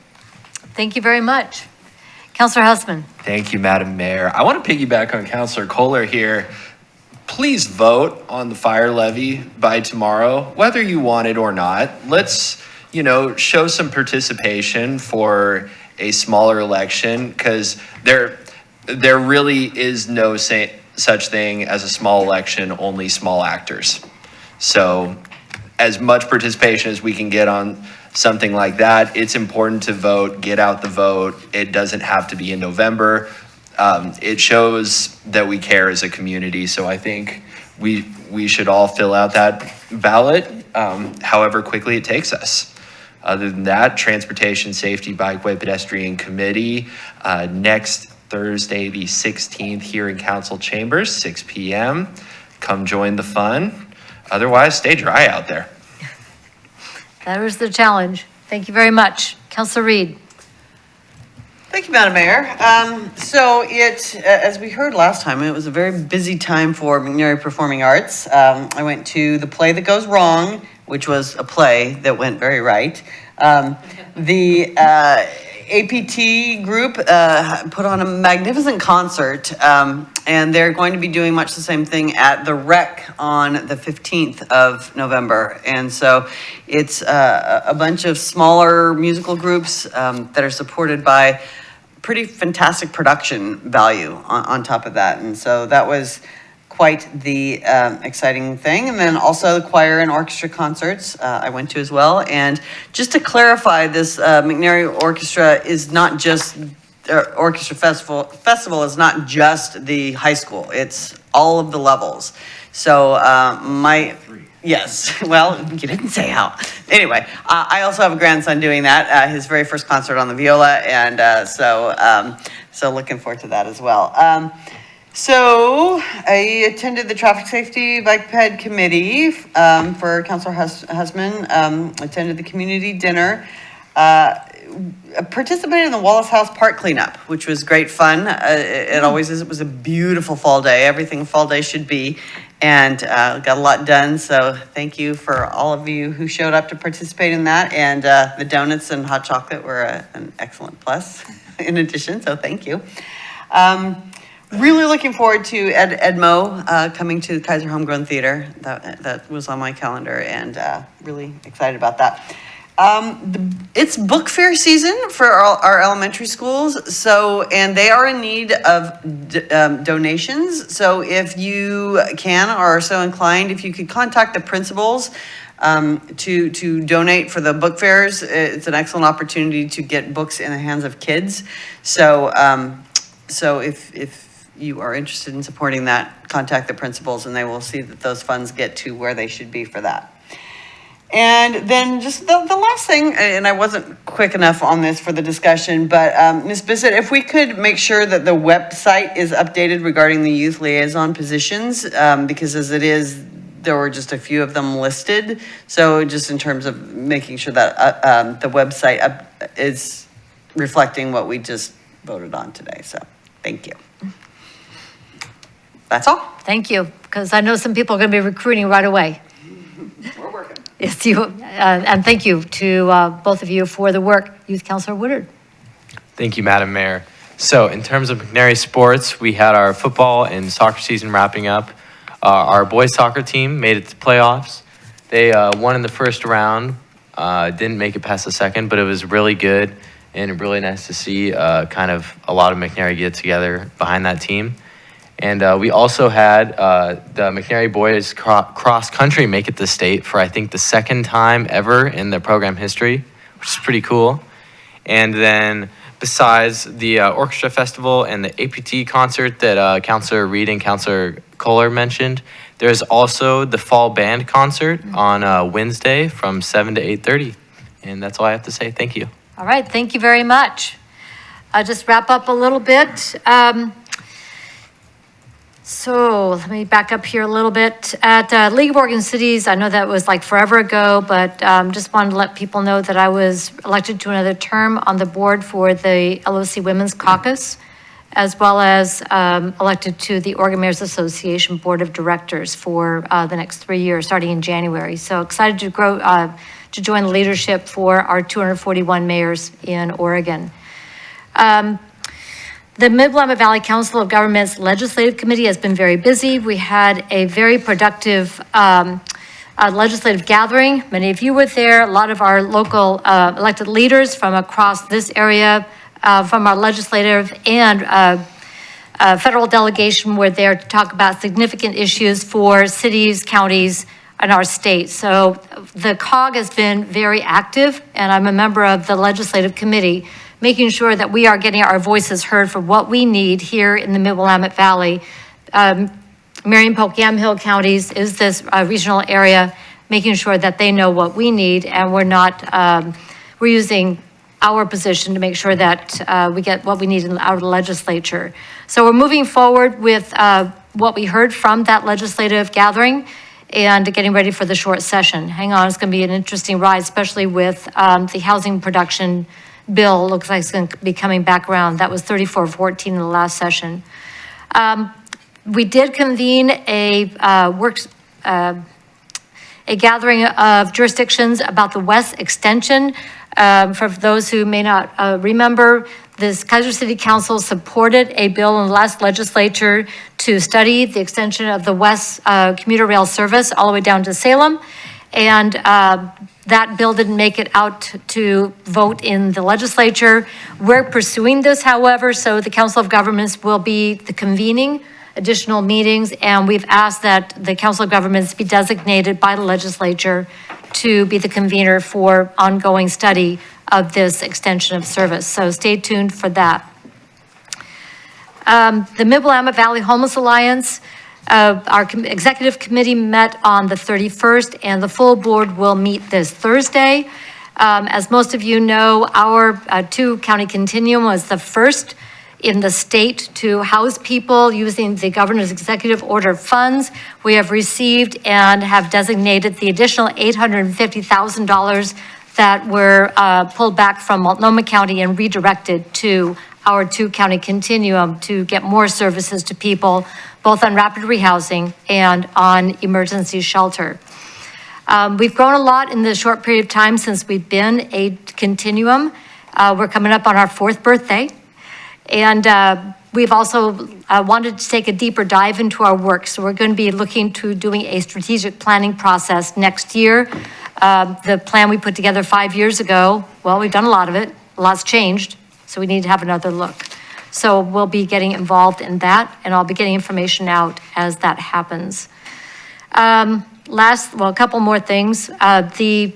Thank you very much. Councilor Hussman. Thank you, Madam Mayor. I want to piggyback on Councilor Kohler here. Please vote on the fire levy by tomorrow, whether you want it or not. Let's, show some participation for a smaller election, because there really is no such thing as a small election, only small actors. So as much participation as we can get on something like that, it's important to vote, get out the vote. It doesn't have to be in November. It shows that we care as a community. So I think we should all fill out that ballot, however quickly it takes us. Other than that, Transportation Safety Bikeway Pedestrian Committee, next Thursday, the 16th, here in Council Chambers, 6 p.m. Come join the fun. Otherwise, stay dry out there. That was the challenge. Thank you very much. Councilor Reed. Thank you, Madam Mayor. So as we heard last time, it was a very busy time for McNary Performing Arts. I went to The Play That Goes Wrong, which was a play that went very right. The APT group put on a magnificent concert, and they're going to be doing much the same thing at the Rec on the 15th of November. And so it's a bunch of smaller musical groups that are supported by pretty fantastic production value on top of that. And so that was quite the exciting thing. And then also the choir and orchestra concerts I went to as well. And just to clarify, this McNary Orchestra is not just, Orchestra Festival is not just the high school, it's all of the levels. So yes, well, you didn't say how. Anyway, I also have a grandson doing that, his very first concert on the viola, and so looking forward to that as well. So I attended the Traffic Safety Bike Ped Committee for Councilor Hussman, attended the community dinner, participated in the Wallace House Park cleanup, which was great fun. It always is. It was a beautiful fall day, everything fall day should be, and got a lot done. So thank you for all of you who showed up to participate in that. And the donuts and hot chocolate were an excellent plus in addition, so thank you. Really looking forward to Edmo coming to Keizer Homegrown Theater. That was on my calendar, and really excited about that. It's book fair season for our elementary schools, so, and they are in need of donations. So if you can or are so inclined, if you could contact the principals to donate for the book fairs, it's an excellent opportunity to get books in the hands of kids. So so if you are interested in supporting that, contact the principals and they will see that those funds get to where they should be for that. And then just the last thing, and I wasn't quick enough on this for the discussion, but Ms. Bissett, if we could make sure that the website is updated regarding the youth liaison positions, because as it is, there were just a few of them listed. So just in terms of making sure that the website is reflecting what we just voted on today. So thank you. That's all. Thank you, because I know some people are going to be recruiting right away. We're working. Yes, you, and thank you to both of you for the work. Youth Councilor Woodard. Thank you, Madam Mayor. So in terms of McNary sports, we had our football and soccer season wrapping up. Our boys soccer team made it to playoffs. They won in the first round, didn't make it past the second, but it was really good and really nice to see kind of a lot of McNary get together behind that team. And we also had the McNary boys cross country make it to state for I think the second time ever in the program history, which is pretty cool. And then besides the orchestra festival and the APT concert that Councilor Reed and Councilor Kohler mentioned, there's also the fall band concert on Wednesday from 7 to 8:30. And that's all I have to say. Thank you. All right, thank you very much. I'll just wrap up a little bit. So let me back up here a little bit. At League of Oregon Cities, I know that was like forever ago, but just wanted to let people know that I was elected to another term on the board for the LOC Women's Caucus, as well as elected to the Oregon Mayors Association Board of Directors for the next 3 years, starting in January. So excited to grow, to join the leadership for our 241 mayors in Oregon. The Mid-Willamette Valley Council of Governments Legislative Committee has been very busy. We had a very productive legislative gathering. Many of you were there. A lot of our local elected leaders from across this area, from our legislative and federal delegation were there to talk about significant issues for cities, counties, and our state. So the COG has been very active, and I'm a member of the legislative committee, making sure that we are getting our voices heard for what we need here in the Mid-Willamette Valley. Marion, Polk, Yamhill counties is this regional area, making sure that they know what we need, and we're not, we're using our position to make sure that we get what we need out of the legislature. So we're moving forward with what we heard from that legislative gathering and getting ready for the short session. Hang on, it's going to be an interesting ride, especially with the housing production bill. Looks like it's going to be coming back around. That was 3414 in the last session. We did convene a gathering of jurisdictions about the West Extension. For those who may not remember, this Keizer City Council supported a bill in the last legislature to study the extension of the West commuter rail service all the way down to Salem. And that bill didn't make it out to vote in the legislature. We're pursuing this, however, so the Council of Governments will be the convening additional meetings, and we've asked that the Council of Governments be designated by the legislature to be the convener for ongoing study of this extension of service. So stay tuned for that. The Mid-Willamette Valley Homeless Alliance, our executive committee met on the 31st, and the full board will meet this Thursday. As most of you know, our two-county continuum was the first in the state to house people using the governor's executive order funds. We have received and have designated the additional $850,000 that were pulled back from Multnomah County and redirected to our two-county continuum to get more services to people, both on rapid rehousing and on emergency shelter. We've grown a lot in the short period of time since we've been a continuum. We're coming up on our 4th birthday. And we've also wanted to take a deeper dive into our work. So we're going to be looking to doing a strategic planning process next year. The plan we put together 5 years ago, well, we've done a lot of it. A lot's changed. So we need to have another look. So we'll be getting involved in that, and I'll be getting information out as that happens. A couple more things. The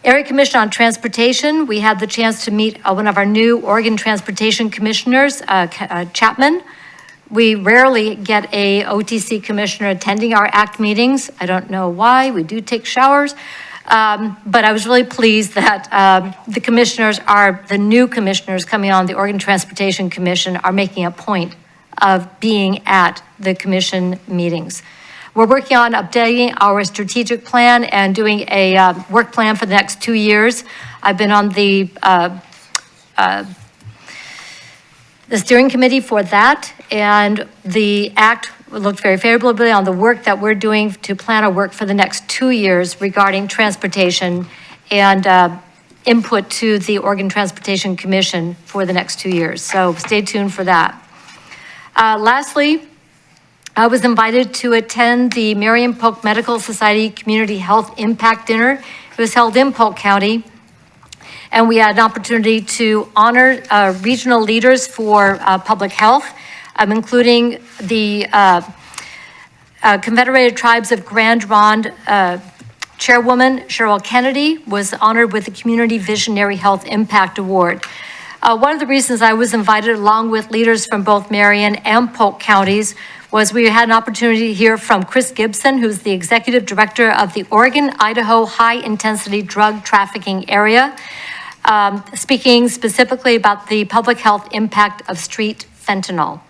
Area Commission on Transportation, we had the chance to meet one of our new Oregon Transportation Commissioners, Chapman. We rarely get a OTC commissioner attending our ACT meetings. I don't know why, we do take showers. But I was really pleased that the new commissioners coming on the Oregon Transportation Commission are making a point of being at the commission meetings. We're working on updating our strategic plan and doing a work plan for the next 2 years. I've been on the steering committee for that, and the act looked very favorably on the work that we're doing to plan our work for the next 2 years regarding transportation and input to the Oregon Transportation Commission for the next 2 years. So stay tuned for that. Lastly, I was invited to attend the Marion Polk Medical Society Community Health Impact Dinner. It was held in Polk County. And we had an opportunity to honor regional leaders for public health, including the Confederated Tribes of Grand Ronde Chairwoman Cheryl Kennedy was honored with the Community Visionary Health Impact Award. One of the reasons I was invited along with leaders from both Marion and Polk counties was we had an opportunity to hear from Chris Gibson, who's the Executive Director of the Oregon-Idaho High Intensity Drug Trafficking Area, speaking specifically about the public health impact of street fentanyl.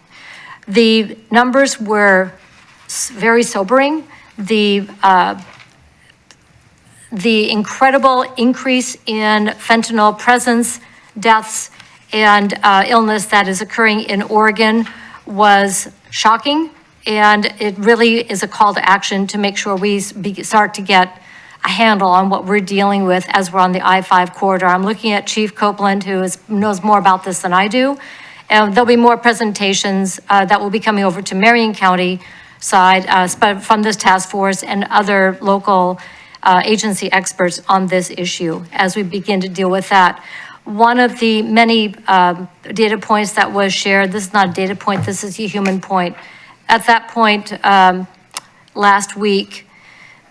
The numbers were very sobering. The incredible increase in fentanyl presence, deaths, and illness that is occurring in Oregon was shocking, and it really is a call to action to make sure we start to get a handle on what we're dealing with as we're on the I-5 corridor. I'm looking at Chief Copeland, who knows more about this than I do, and there'll be more presentations that will be coming over to Marion County side from this task force and other local agency experts on this issue as we begin to deal with that. One of the many data points that was shared, this is not a data point, this is a human point. At that point, last week,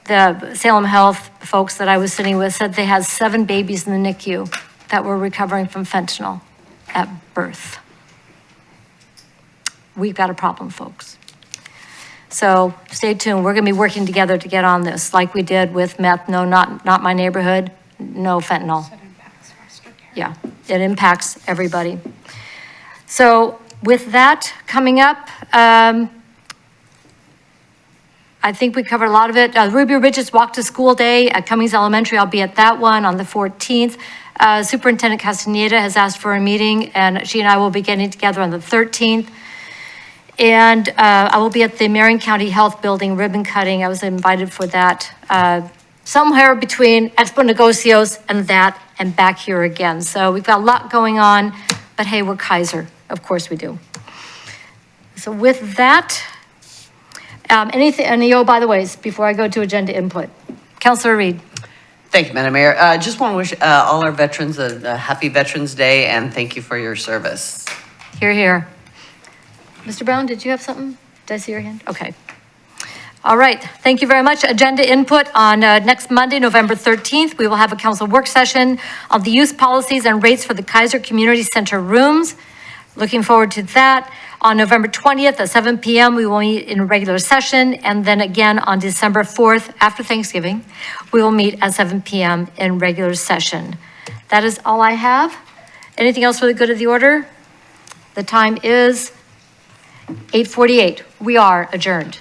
the Salem Health folks that I was sitting with said they had 7 babies in the NICU that were recovering from fentanyl at birth. We've got a problem, folks. So stay tuned. We're going to be working together to get on this, like we did with meth. No, not my neighborhood. No fentanyl. Yeah, it impacts everybody. So with that coming up, I think we covered a lot of it. Ruby Ridge's Walk to School Day at Cummings Elementary, I'll be at that one on the 14th. Superintendent Castaneda has asked for a meeting, and she and I will be getting together on the 13th. And I will be at the Marion County Health Building ribbon cutting. I was invited for that. Somewhere between Expo Negocios and that and back here again. So we've got a lot going on, but hey, we're Keizer. Of course we do. So with that, anything, and by the way, before I go to agenda input, Councilor Reed. Thank you, Madam Mayor. Just want to wish all our veterans a happy Veterans Day and thank you for your service. Hear, hear. Mr. Brown, did you have something? Did I see your hand? Okay. All right, thank you very much. Agenda input on next Monday, November 13th. We will have a council work session on the use policies and rates for the Keizer Community Center rooms. Looking forward to that. On November 20th at 7 p.m., we will meet in regular session. And then again on December 4th, after Thanksgiving, we will meet at 7 p.m. in regular session. That is all I have. Anything else for the good of the order? The time is 8:48. We are adjourned.